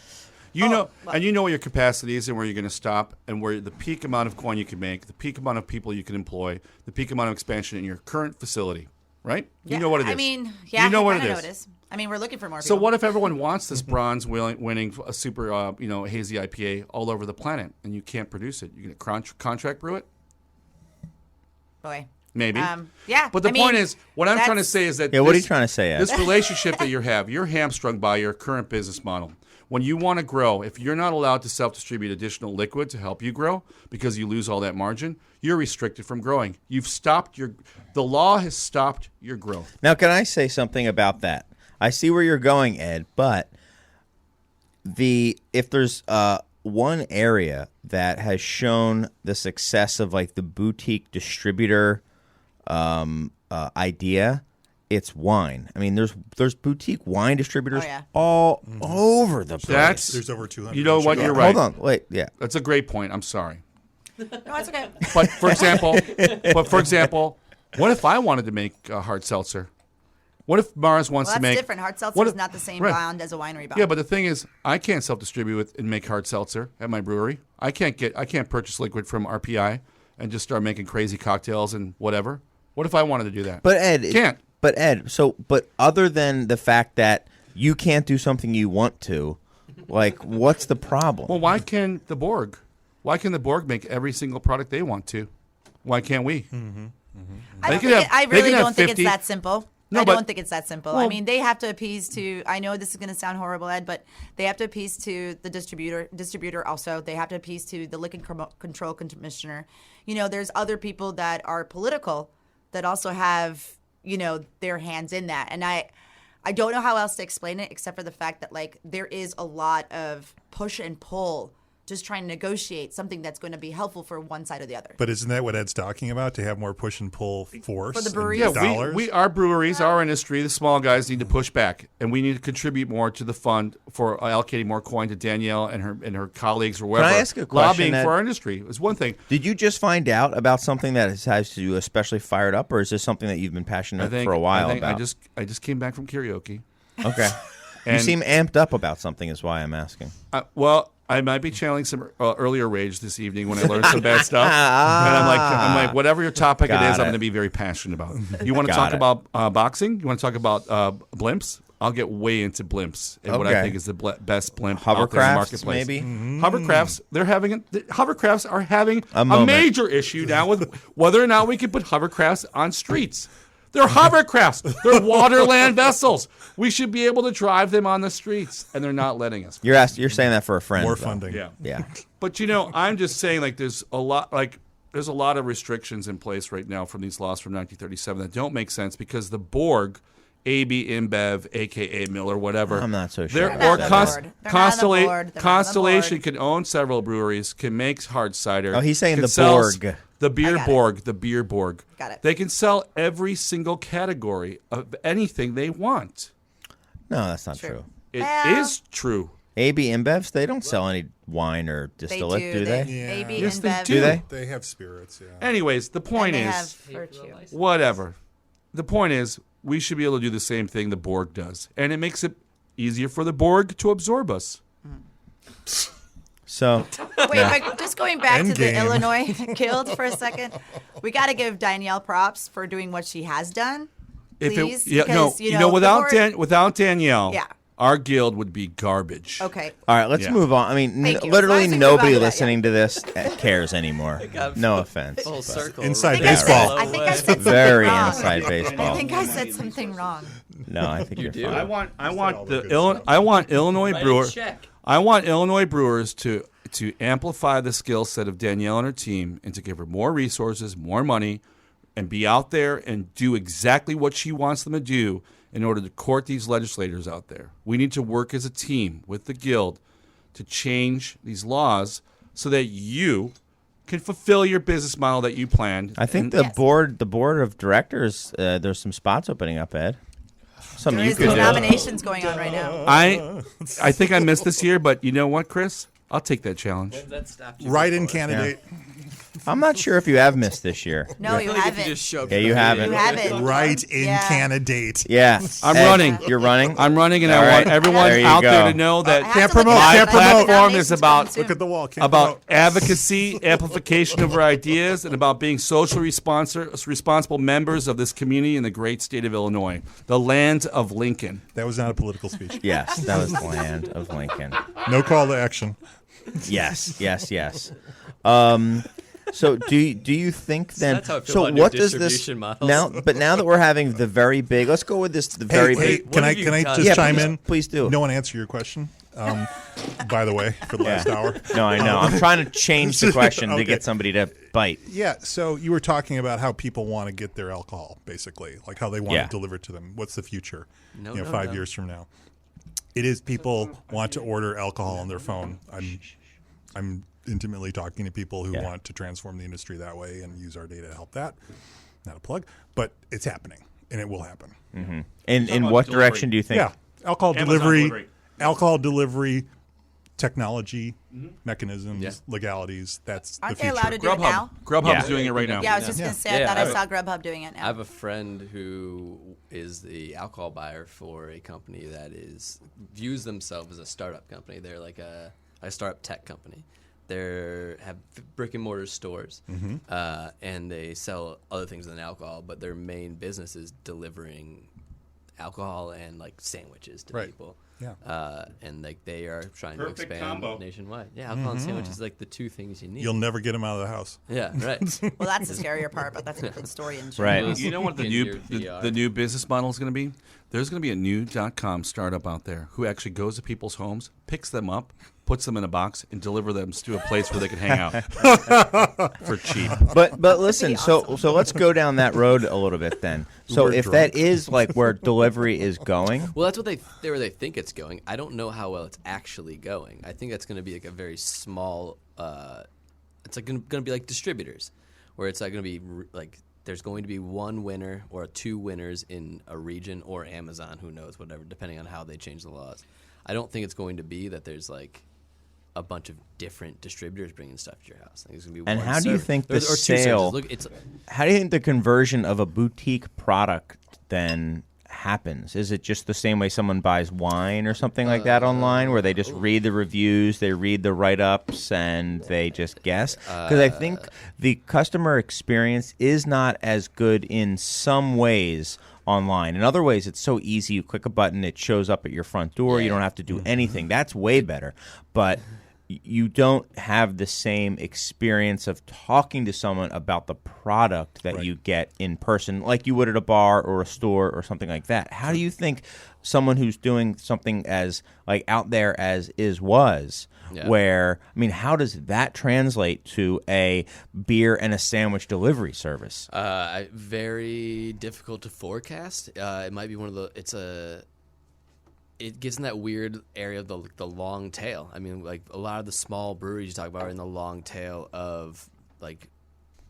You know what your capacity is and where you're going to stop, and where the peak amount of coin you can make, the peak amount of people you can employ, the peak amount of expansion in your current facility, right? You know what it is. I mean, yeah, you know what I it know is. it is. I mean, we're looking for more people. So what if everyone wants this bronze winning a super hazy IPA all over the planet, and you can't produce it? You can contract brew it? Boy. Maybe. Yeah. But the point is, what I'm trying to say is that what are you trying to say, Ed? this relationship that you're hamstrung by your current business model. When you want to grow, if you're not allowed to self-distribute additional liquid to help you grow because you lose all that margin, you're restricted from growing. The law has stopped your growth. Now, can I say something about that? I see where you're going, Ed, but if there's one area that has shown the success of like the boutique distributor idea, it's wine. I mean, there's boutique wine distributors all over the place. There's over 200. You know what? You're right. Hold on, wait, yeah. That's a great point. I'm sorry. No, it's okay. But for example, what if I wanted to make a hard seltzer? What if Mars wants Well, to that's make different. Hard seltzer is not the same bond as a winery bond. Yeah, but the thing is, I can't self-distribute and make hard seltzer at my brewery. I can't purchase liquid from RPI and just start making crazy cocktails and whatever. What if I wanted to do that? But Ed, can't. But Ed, but other than the fact that you can't do something you want to, like, what's the problem? Well, why can the Borg make every single product they want to? Why can't we? I really don't think it's that simple. No, I but- don't think it's that simple. Well- I mean, they have to appease to. I know this is going to sound horrible, Ed, but they have to appease to the distributor also. They have to appease to the liquor control commissioner. There's other people that are political that also have their hands in that, and I don't know how else to explain it except for the fact that like there is a lot of push and pull. Just trying to negotiate something that's going to be helpful for one side or the other. But isn't that what Ed's talking about? To have more push and pull force For the and breweries? Yeah, dollars? our breweries, our industry, the small guys need to push back, and we need to contribute more to the fund for allocating more coin to Danielle and her colleagues or whatever. Can I ask a question, Lobbying Ed? for our industry is one thing. Did you just find out about something that has to you especially fired up, or is this something that you've been passionate for a while about? I just came back from karaoke. Okay. You And- seem amped up about something is why I'm asking. Well, I might be channeling some earlier rage this evening when I learned some bad stuff, and I'm like, whatever your topic Got it is, it. I'm going to be very passionate about. You want to Got talk it. about boxing? You want to talk about blimps? I'll get way into blimps and what I Okay. think is the best blimp out there in the Hovercrafts, marketplace. maybe? Hovercrafts. Hovercrafts are having a moment. major issue now with whether or not we can put hovercrafts on streets. They're hovercrafts. They're waterland vessels. We should be able to drive them on the streets, and they're not letting us. You're saying that for a friend. More though. funding. Yeah. Yeah. But I'm just saying, like, there's a lot of restrictions in place right now from these laws from 1937 that don't make sense because the Borg AB InBev, a.k.a. Miller, whatever. I'm not so sure. They're not on the board. They're not on the board. They're not on the Constellation board. can own several breweries, can make hard cider. Oh, he's saying can the sell Borg. The beer I got Borg. The beer Borg. Got it. They can sell every single category of anything they want. No, that's not true. It is Well- true. AB InBevs, they don't sell any wine or They distillate, do They, they? Yeah. AB Yes, they InBev. do. Do they? They have spirits, yeah. Anyways, the point And they is, have virtue. whatever. The point is, we should be able to do the same thing the Borg does. And it makes it easier for the Borg to absorb us. So, Wait, but just going back to the Endgame. Illinois Guild for a second, we got to give Danielle props for doing what she has done. Please, because, without the board- without Danielle, Yeah. our guild would be garbage. Okay. all right, let's Yeah. move on. I mean, Thank you. literally As long as we move on nobody to that, listening to this cares anymore. No offense. Full but circle. Inside I think I baseball. said- I think I said something Very wrong. inside baseball. I think I said something wrong. No, I think you're do? fine. I want all the good Illinois Write a brewers. check. I want Illinois brewers to amplify the skill set of Danielle and her team, and to give her more resources, more money, and be out there and do exactly what she wants them to do in order to court these legislators out there. We need to work as a team with the guild to change these laws so that you can fulfill your business model that you planned. I think And- the board of directors, there's some spots opening up, Ed. Something There you is could do. nominations going on right now. I think I missed this year, but you know what, Chris? I'll take that challenge. That stopped you Write-in before. candidate. I'm not sure if you have missed this year. No, you I feel like if haven't. you just show up Yeah, to you the haven't. meeting- You haven't. Write-in Yeah. candidate. Yeah, I'm Ed, running. You're running. I'm running, and All I want right. everyone There you out there go. to know that I have Can't to look promote, at my that. can't promote. platform Nominations is about coming soon. Look at the wall. Can't about promote. advocacy, amplification of our ideas, and about being social responsible members of this community in the great state of Illinois, the land of Lincoln. That was not a political speech. Yes, that was the land of Lincoln. No call to action. Yes. So do you think then? that's how I feel So about new what does this distribution models. now? But now that we're having the very big, let's go with this. The very Hey, big. can I have you can I done? just Yeah, chime please- in? please do. No one answer your question. By the way, for the last hour. No, I know. I'm trying to change the question to Okay. get somebody to bite. Yeah, so you were talking about how people want to get their alcohol, basically, like how they want Yeah. to deliver it to them. What's the future? No, 5 years from now. It is people want to order alcohol on their phone. I'm intimately talking to people who Yeah. want to transform the industry that way and use our data to help that. Not a plug, but it's happening and it will happen. In what direction do you think? Yeah, alcohol delivery, technology, mechanisms, Yeah. legalities. That's Aren't the they future. allowed to do it now? Grubhub's Yeah. doing it right now. Yeah, I was just going to say, Yeah, I thought I I have saw Grubhub doing it I now. have a friend who is the alcohol buyer for a company that views themselves as a startup company. They're like a startup tech company. They have brick and mortar stores, and they sell other things than alcohol. But their main business is delivering alcohol and like sandwiches to Right. people. Yeah. And like they are trying Perfect to expand combo. nationwide. Yeah, alcohol and sandwiches is like the two things you need. You'll never get them out of the house. Yeah, right. Well, that's the scarier part, but that's a different story. In Right. general. You know what the In new your VR. the new business model is going to be? There's going to be a new .com startup out there who actually goes to people's homes, picks them up, puts them in a box, and deliver them to a place where they can hang out for cheap. But listen, so let's go down that road a little bit then. So We're if drunk. that is like where delivery is going, Well, that's what where they think it's going. I don't know how well it's actually going. I think that's going to be like a very small. It's like going to be like distributors, where it's like going to be like there's going to be one winner or two winners in a region or Amazon, who knows, whatever, depending on how they change the laws. I don't think it's going to be that there's like a bunch of different distributors bringing stuff to your house. I think it's going to be And one how do you service. think the Or two sale- services. Look, it's how do you think the conversion of a boutique product then happens? Is it just the same way someone buys wine or something like that online, where they just read the reviews, they read the write-ups, and they just guess? Because I think the customer experience is not as good in some ways online. In other ways, it's so easy. You click a button, it shows up at your front door. You don't have to do anything. That's way better. But you don't have the same experience of talking to someone about the product that you get in person like you would at a bar or a store or something like that. How do you think someone who's doing something as like out there as was, where, I mean, how does that translate to a beer and a sandwich delivery service? Very difficult to forecast. It might be one of the, it gets in that weird area of the long tail. I mean, like a lot of the small breweries you talk about are in the long tail of like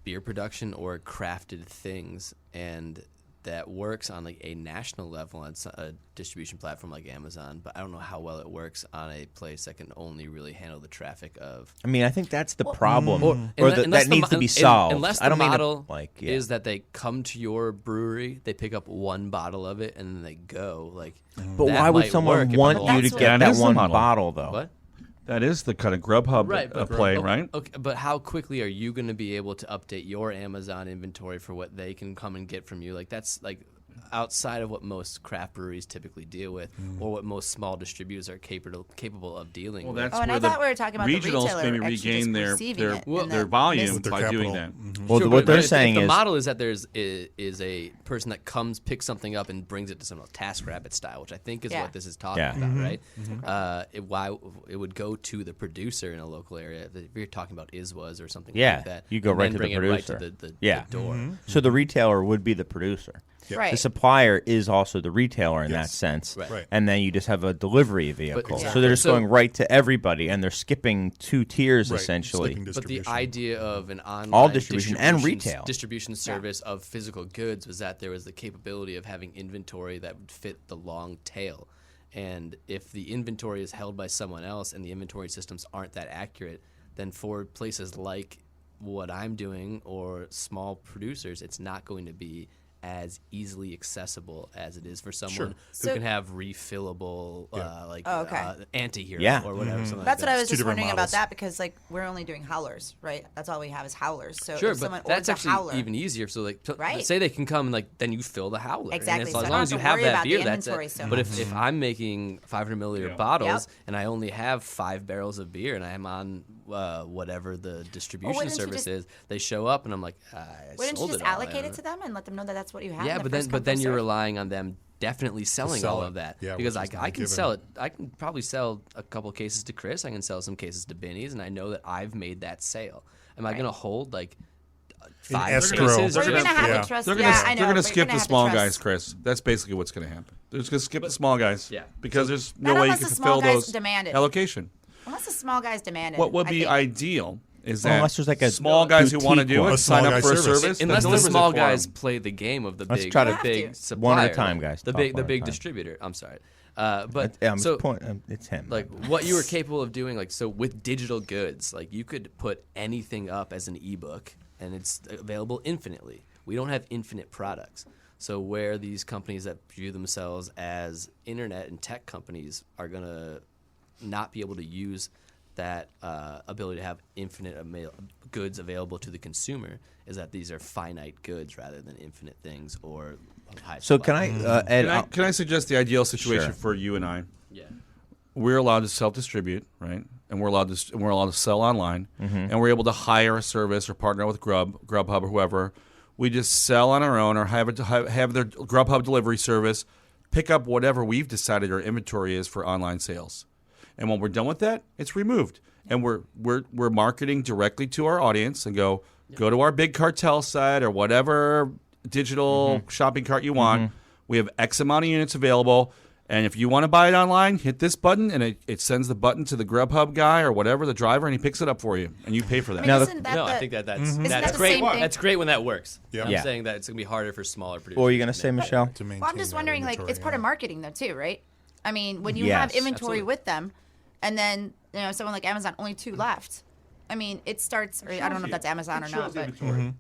beer production or crafted things, and that works on like a national level on a distribution platform like Amazon. But I don't know how well it works on a place that can only really handle the traffic of. I mean, I think that's the problem, that needs to be solved. Unless I don't the mean model to, is that they come to your brewery, they pick up one bottle of it, and then they go. Like, but why would someone want you to get that one bottle, though? What? That is the kind of Grubhub play, right? Okay, but how quickly are you going to be able to update your Amazon inventory for what they can come and get from you? Like, that's like outside of what most craft breweries typically deal with, or what most small distributors are capable of dealing with. And I thought we were talking about the regionals maybe regain their volume by doing that. Well, Sure, what they're if saying the is model is that there's is a person that comes, picks something up, and brings it to someone else, TaskRabbit style, which I think is what this is talking about, right? Why it would go to the producer in a local area if you're talking about was or something like that. You go right to the bring producer. it right to the door. So the retailer would be the producer. Right. The supplier is also the retailer in that sense. Right. And then you just have a delivery vehicle. But, so they're just going right to everybody, and they're skipping two tiers, essentially. But the idea of an online all distribution and retail distribution service of physical goods was that there was the capability of having inventory that would fit the long tail. And if the inventory is held by someone else and the inventory systems aren't that accurate, then for places like what I'm doing or small producers, it's not going to be as easily accessible as it is for someone who can have refillable anti-hero or whatever. That's what I was just wondering about that, because like we're only doing howlers, right? That's all we have is howlers. So if someone that's orders a howler, actually even easier. So like, say they can come and like then you fill the howler. Exactly. And as long as you have that beer, that's it. But if I'm making 500 milliliter bottles and I only have 5 barrels of beer and I'm on whatever the distribution service is, they show up and I'm like, wouldn't you just allocate it to them and let them know that that's what you have? Yeah, but then you're relying on them definitely selling all of that. Yeah, because I can sell it. I can probably sell a couple cases to Chris. I can sell some cases to Binny's, and I know that I've made that sale. Am I going to hold like 5 cases? They're going to have to trust. They're going to skip the small guys, Chris. That's basically what's going to happen. They're just going to skip the small guys. Yeah. Because there's no way you can fulfill those allocation. Unless the small guys demand it. What would be ideal is that unless there's like a small guys who want to do it sign up for a service. Unless the small guys play the game of the big supplier. One at a time, guys. The big distributor. I'm sorry. It's him. Like what you were capable of doing, like so with digital goods, like you could put anything up as an ebook and it's available infinitely. We don't have infinite products. So where these companies that view themselves as internet and tech companies are going to not be able to use that ability to have infinite goods available to the consumer is that these are finite goods rather than infinite things or high. So can I, Ed? Can I suggest the ideal situation for you and I? Yeah. We're allowed to self-distribute, right? And we're allowed to sell online, and we're able to hire a service or partner with Grubhub or whoever. We just sell on our own or have their Grubhub delivery service pick up whatever we've decided our inventory is for online sales. And when we're done with that, it's removed. And we're marketing directly to our audience and go to our big cartel site or whatever digital shopping cart you want. We have X amount of units available. And if you want to buy it online, hit this button, and it sends the button to the Grubhub guy or whatever, the driver, and he picks it up for you, and you pay for that. I think that's great. That's great when that works. Yeah. I'm saying that it's going to be harder for smaller producers. What were you going to say, Michelle? Well, I'm just wondering, like, it's part of marketing, though, too, right? I mean, when you have inventory with them, and then someone like Amazon, only 2 left. I mean, it starts. Or I don't know if that's Amazon or not,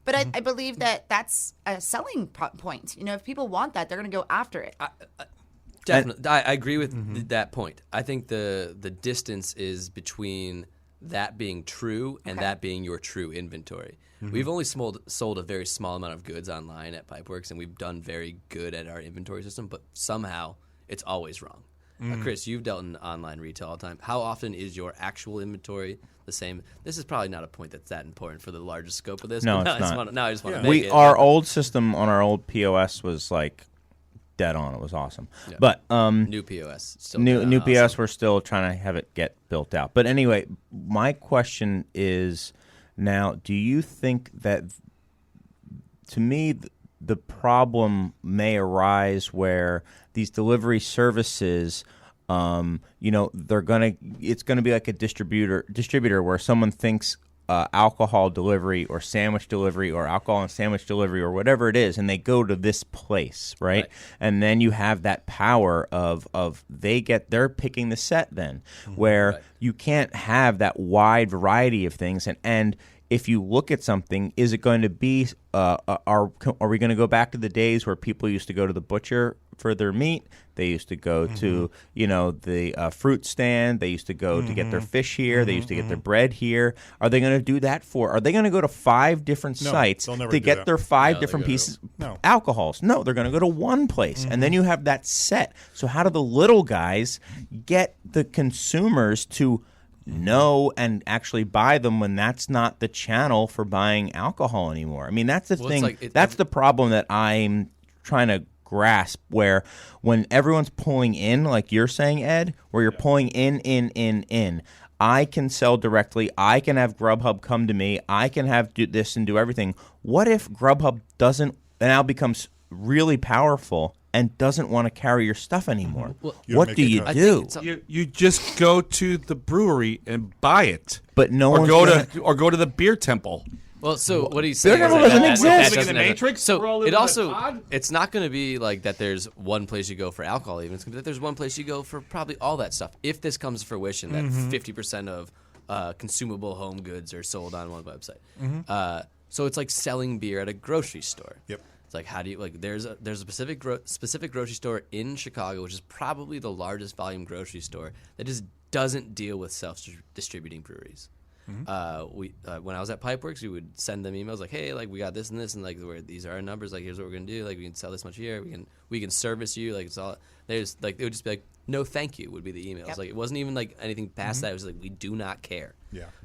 but I believe that that's a selling point. If people want that, they're going to go after it. Definitely, I agree with that point. I think the distance is between that being true and that being your true inventory. We've only sold a very small amount of goods online at Pipeworks, and we've done very good at our inventory system, but somehow it's always wrong. Chris, you've dealt in online retail all the time. How often is your actual inventory the same? This is probably not a point that's that important for the largest scope of this. No, but it's not. I just want to make it. Our old system on our old POS was like dead on. It was awesome. Yeah. But new POS. Still new awesome. POS, we're still trying to have it get built out. But anyway, my question is now, do you think that, to me, the problem may arise where these delivery services, it's gonna be like a distributor where someone thinks alcohol delivery or sandwich delivery or alcohol and sandwich delivery or whatever it is, and they go to this place, right? And then you have that power of they're picking the set then, where you can't have that wide variety of things, and if you look at something, is it going to be are we going to go back to the days where people used to go to the butcher for their meat? They used to go to the fruit stand. They used to go to get their fish here. They used to get their bread here. Are they going to do that Are they going to go to 5 different sites to get their 5 different pieces alcohols? No, they're going to go to one place, and then you have that set. So how do the little guys get the consumers to know and actually buy them when that's not the channel for buying alcohol anymore? I mean, that's the thing. That's the problem that I'm trying to grasp, where when everyone's pulling in, like you're saying, Ed, where you're pulling in, I can sell directly. I can have Grubhub come to me. I can have do this and do everything. What if Grubhub now becomes really powerful and doesn't want to carry your stuff anymore? What do you do? You just go to the brewery and buy it. But no or one's go to the beer temple. Well, so what he's saying Beer is temple doesn't that exist. doesn't In the Matrix? So We're all it living in also a pod? it's not going to be like that. There's one place you go for alcohol. Even it's going to be that there's one place you go for probably all that stuff. If this comes to fruition, that 50% of consumable home goods are sold on one website. So it's like selling beer at a grocery store. Yep. It's like, how do you there's a specific grocery store in Chicago, which is probably the largest volume grocery store that just doesn't deal with self-distributing breweries. When I was at Pipeworks, we would send them emails like, hey, like we got this and this, and like these are our numbers, like here's what we're gonna do, like we can sell this much here, we can service you, like it's all there's like it would just be like, no thank you would be the emails. Like it wasn't even like anything past that. It was like, we do not care.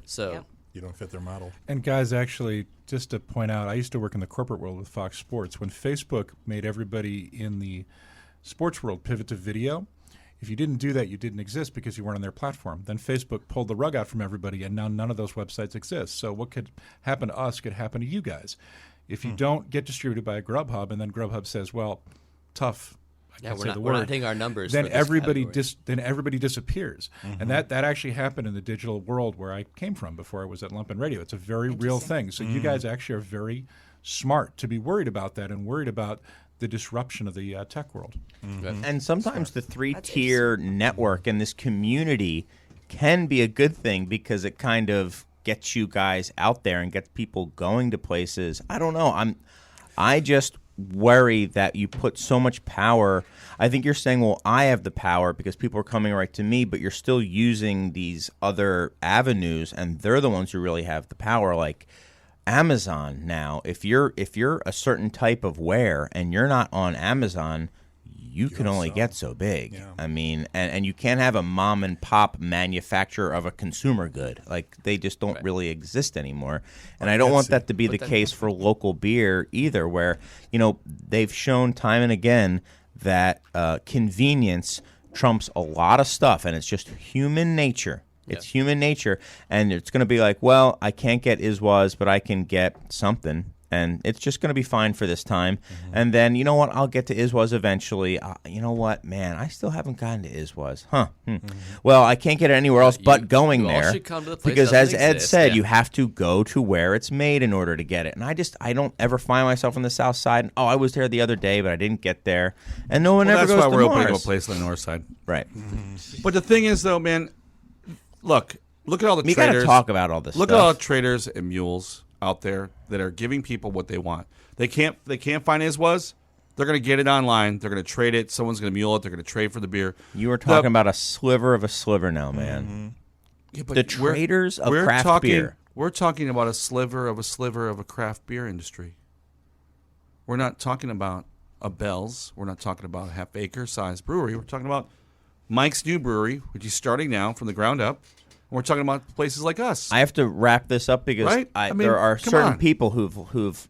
So you don't fit their model. And guys, actually, just to point out, I used to work in the corporate world with Fox Sports. When Facebook made everybody in the sports world pivot to video, if you didn't do that, you didn't exist because you weren't on their platform. Then Facebook pulled the rug out from everybody, and now none of those websites exist. So what could happen to us could happen to you guys. If you don't get distributed by a Grubhub, and then Grubhub says, well, tough, we're not hitting our numbers. Then for this everybody disappears, and that actually happened in the digital world where I came from before I was at Lumpen Radio. It's a very real thing. So you guys actually are very smart to be worried about that and worried about the disruption of the tech world. And sometimes the 3-tier network and this community can be a good thing because it kind of gets you guys out there and gets people going to places. I don't know. I just worry that you put so much power. I think you're saying, well, I have the power because people are coming right to me, but you're still using these other avenues, and they're the ones who really have the power. Like Amazon now, if you're a certain type of wear and you're not on Amazon, you can only get so big. Yeah. I mean, and you can't have a mom and pop manufacturer of a consumer good. Like they just don't really exist anymore. And I don't want that to be the case for local beer either, where, they've shown time and again that convenience trumps a lot of stuff, and it's just human nature. It's human nature, and it's going to be like, well, I can't get Iswas, but I can get something, and it's just going to be fine for this time. And then, you know what, I'll get to Iswas eventually. You know what, man, I still haven't gotten to Iswas. Well, I can't get it anywhere else but going there. All should come to the place because that as doesn't Ed exist. said, you have to go to where it's made in order to get it. And I don't ever find myself on the south side. And, I was there the other day, but I didn't get there. And no one ever goes to That's why we're opening Mars. a place on the north side. Right. But the thing is, though, man, look at all the We got traders. to talk about all this Look stuff. at all the traders and mules out there that are giving people what they want. They can't find Iswas. They're going to get it online. They're going to trade it. Someone's going to mule it. They're going to trade for the beer. You were talking about a sliver of a sliver now, man. Yeah, but The traders of craft beer. We're talking about a sliver of a craft beer industry. We're not talking about a Bell's. We're not talking about a half-acre size brewery. We're talking about Mike's New Brewery, which is starting now from the ground up. And we're talking about places like us. I have to wrap this up because Right? I mean, there are come certain on. people who've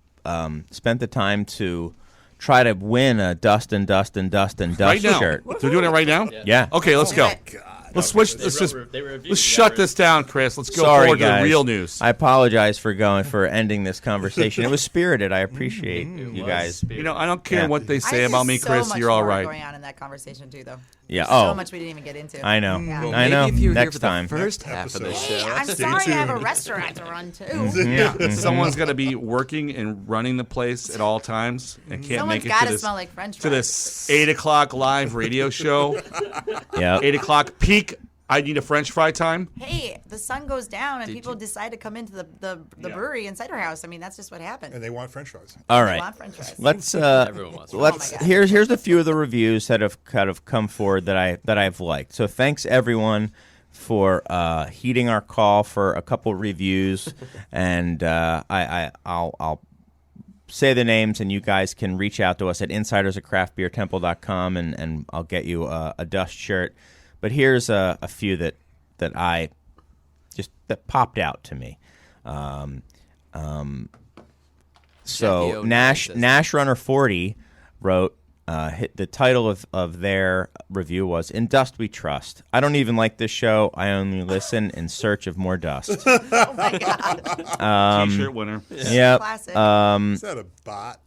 spent the time to try to win a Dust and Dust right now. shirt. They're doing it right now? Yeah. Okay, let's go. Let's switch. Let's shut this down, Chris. Let's go forward to the real news. I apologize for ending this conversation. It was spirited. I appreciate you guys. You know, I don't care Yeah. what they say I about just me, so Chris. much You're all more right. going on in that conversation too, though. Yeah. So Oh, much we didn't even get into. I know. Yeah. I know. Maybe if you were here Next for the time. first half of the show. Hey, I'm sorry, I have a restaurant to run too. Mm-hmm. Someone's got to be working and running the place at all times and can't Someone's make it got to to this, smell like French to fries. this 8 o'clock live radio show. Yeah. 8 o'clock peak. I need a French fry time. Hey, the sun goes down and people decide to come into the brewery and cider house. I mean, that's just what happened. And they want French fries. All They right. want French fries. Let's Everyone wants Oh my God. here's a few of the reviews that have kind of come forward that I've liked. So thanks everyone for heeding our call for a couple reviews, and I'll say the names, and you guys can reach out to us at insiders@craftbeertemple.com, and I'll get you a Dust shirt. But here's a few that I just that popped out to me. So Jackie Nash O. Nash Runner 40 wrote the title of their review was "In Dust We Trust." I don't even like this show. I only listen in search of more dust. Oh my God. T-shirt winner. Yep. Classic. Is that a bot?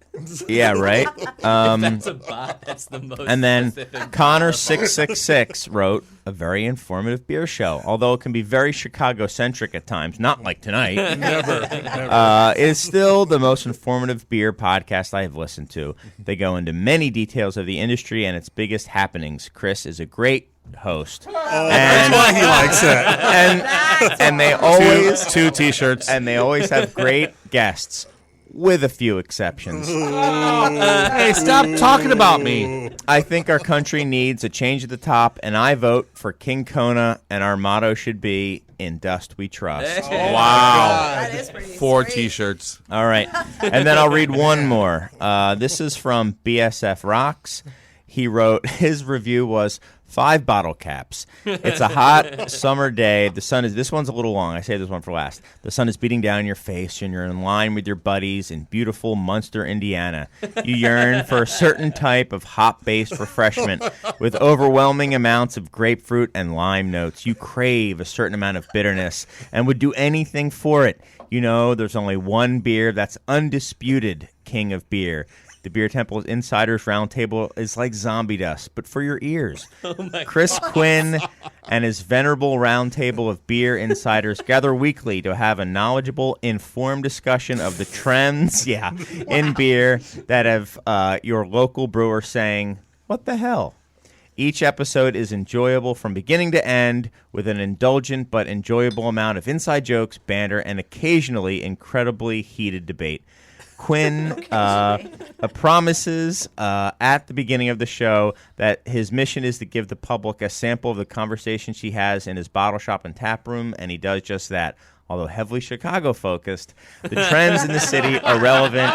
Yeah, right. That's a bot. That's the most. And then specific Connor666 wrote a very informative beer show, although it can be very Chicago-centric at times, not like tonight. It is still the most informative beer podcast I have listened to. They go into many details of the industry and its biggest happenings. Chris is a great host. That's why he likes it. And they always Two T-shirts. and they always have great guests, with a few exceptions. Hey, stop talking about me. I think our country needs a change at the top, and I vote for King Kona, and our motto should be, "In Dust We Trust." Wow. That is pretty 4 sweet. T-shirts. All right. And then I'll read one more. This is from BSF Rocks. He wrote, his review was 5 bottle caps. It's a hot summer day. The sun is, this one's a little long. I saved this one for last. The sun is beating down your face, and you're in line with your buddies in beautiful Munster, Indiana. You yearn for a certain type of hop-based refreshment with overwhelming amounts of grapefruit and lime notes. You crave a certain amount of bitterness and would do anything for it. You know, there's only one beer that's undisputed king of beer. The Beer Temple's Insiders Roundtable is like zombie dust, but for your ears. Chris Quinn and his venerable roundtable of beer insiders gather weekly to have a knowledgeable, informed discussion of the trends, in beer that have your local brewer saying, "What the hell?" Each episode is enjoyable from beginning to end, with an indulgent but enjoyable amount of inside jokes, banter, and occasionally incredibly heated debate. Quinn promises at the beginning of the show that his mission is to give the public a sample of the conversation she has in his bottle shop and tap room, and he does just that. Although heavily Chicago-focused, the trends in the city are relevant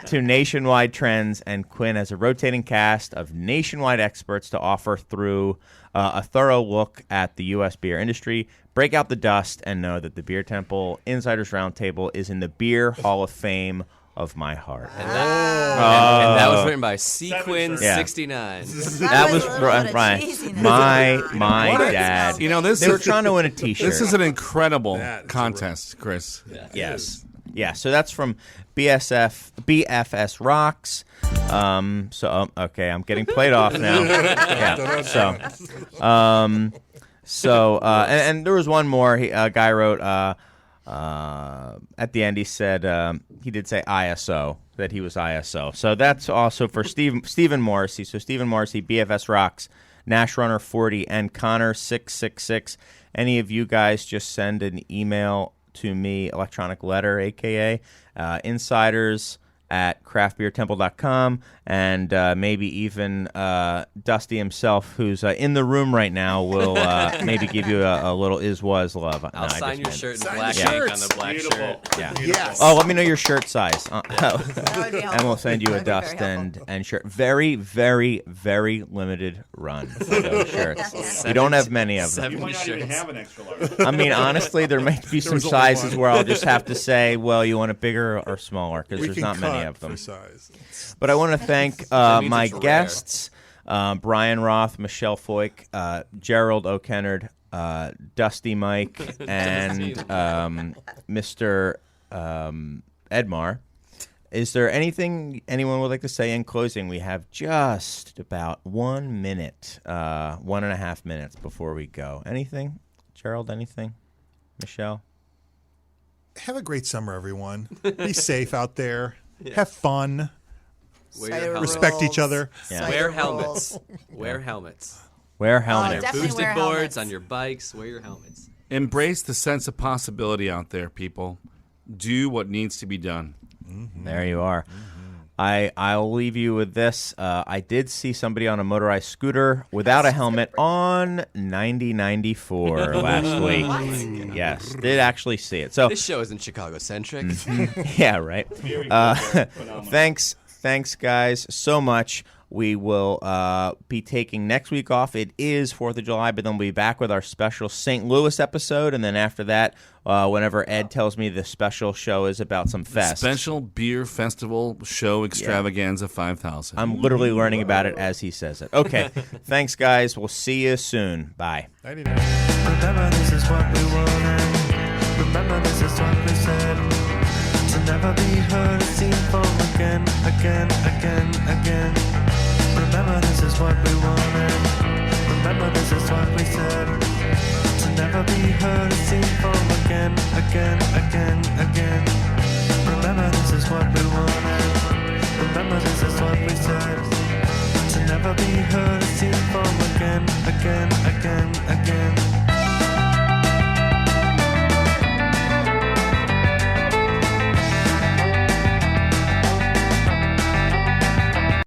to nationwide trends, and Quinn has a rotating cast of nationwide experts to offer through a thorough look at the U.S. beer industry. Break out the dust and know that the Beer Temple Insiders Roundtable is in the Beer Hall of Fame of my heart. And that was written by Sequin Yeah. 69. That was a little bit of Brian. cheesiness. My dad. You know, this They were trying to win a T-shirt. This is an incredible That is contest, Chris. Yes. Yeah, so that's from BFS Rocks. Okay, I'm getting played off now. Yeah. And there was one more. A guy wrote at the end. He said he did say ISO, that he was ISO. So that's also for Stephen Morrissey. So Stephen Morrissey, BFS Rocks, Nash Runner 40, and Connor666. Any of you guys just send an email to me, electronic letter, aka insiders at craftbeertemple.com, and maybe even Dusty himself, who's in the room right now, will maybe give you a little is-was love. I'll sign your shirt in black the ink on the black shirt. Yeah. Yes. Oh, let me know your shirt size. That would be And helpful. we'll send you a That'd be very dust helpful. and shirt. Very, very, very limited run for those shirts. You don't have many of them. 70 shirts. an extra large. I mean, honestly, there might be some was only sizes one. where I'll just have to say, well, you want it bigger or smaller, because We there's can not many cut of them. for size. But I want to thank means my it's rare. guests, Bryan Roth, Michelle Foik, Jerald O'Kennard, Dusty Mike, and Mr. Edmar. Is there anything anyone would like to say in closing? We have just about 1 minute, 1.5 minutes before we go. Anything? Jerald, anything? Michelle? Have a great summer, everyone. Be safe out there. Have fun. Wear Cider your helmets. Respect each other. Yeah. Cider Wear rules. helmets. Wear helmets. Wear Oh, helmets. definitely Boosted wear boards helmets. on your bikes. Wear your helmets. Embrace the sense of possibility out there, people. Do what needs to be done. There you are. I'll leave you with this. I did see somebody on a motorized scooter without a helmet on 9094 last week. Yes, did actually see it. So This show isn't Chicago centric. yeah, right. Thanks, guys, so much. We will be taking next week off. It is 4th of July, but then we'll be back with our special St. Louis episode. And then after that, whenever Ed tells me the special show is about some fest. Special beer festival show extravaganza 5000. I'm literally learning about it as he says it. Okay. Thanks, guys. We'll see you soon. Bye. Remember this is what we wanted. Remember this is what we said. To never be heard or seen from again, again, again, again. Remember this is what we wanted. Remember this is what we said. To never be heard or seen from again, again, again, again. Remember this is what we wanted. Remember this is what we said. To never be heard or seen from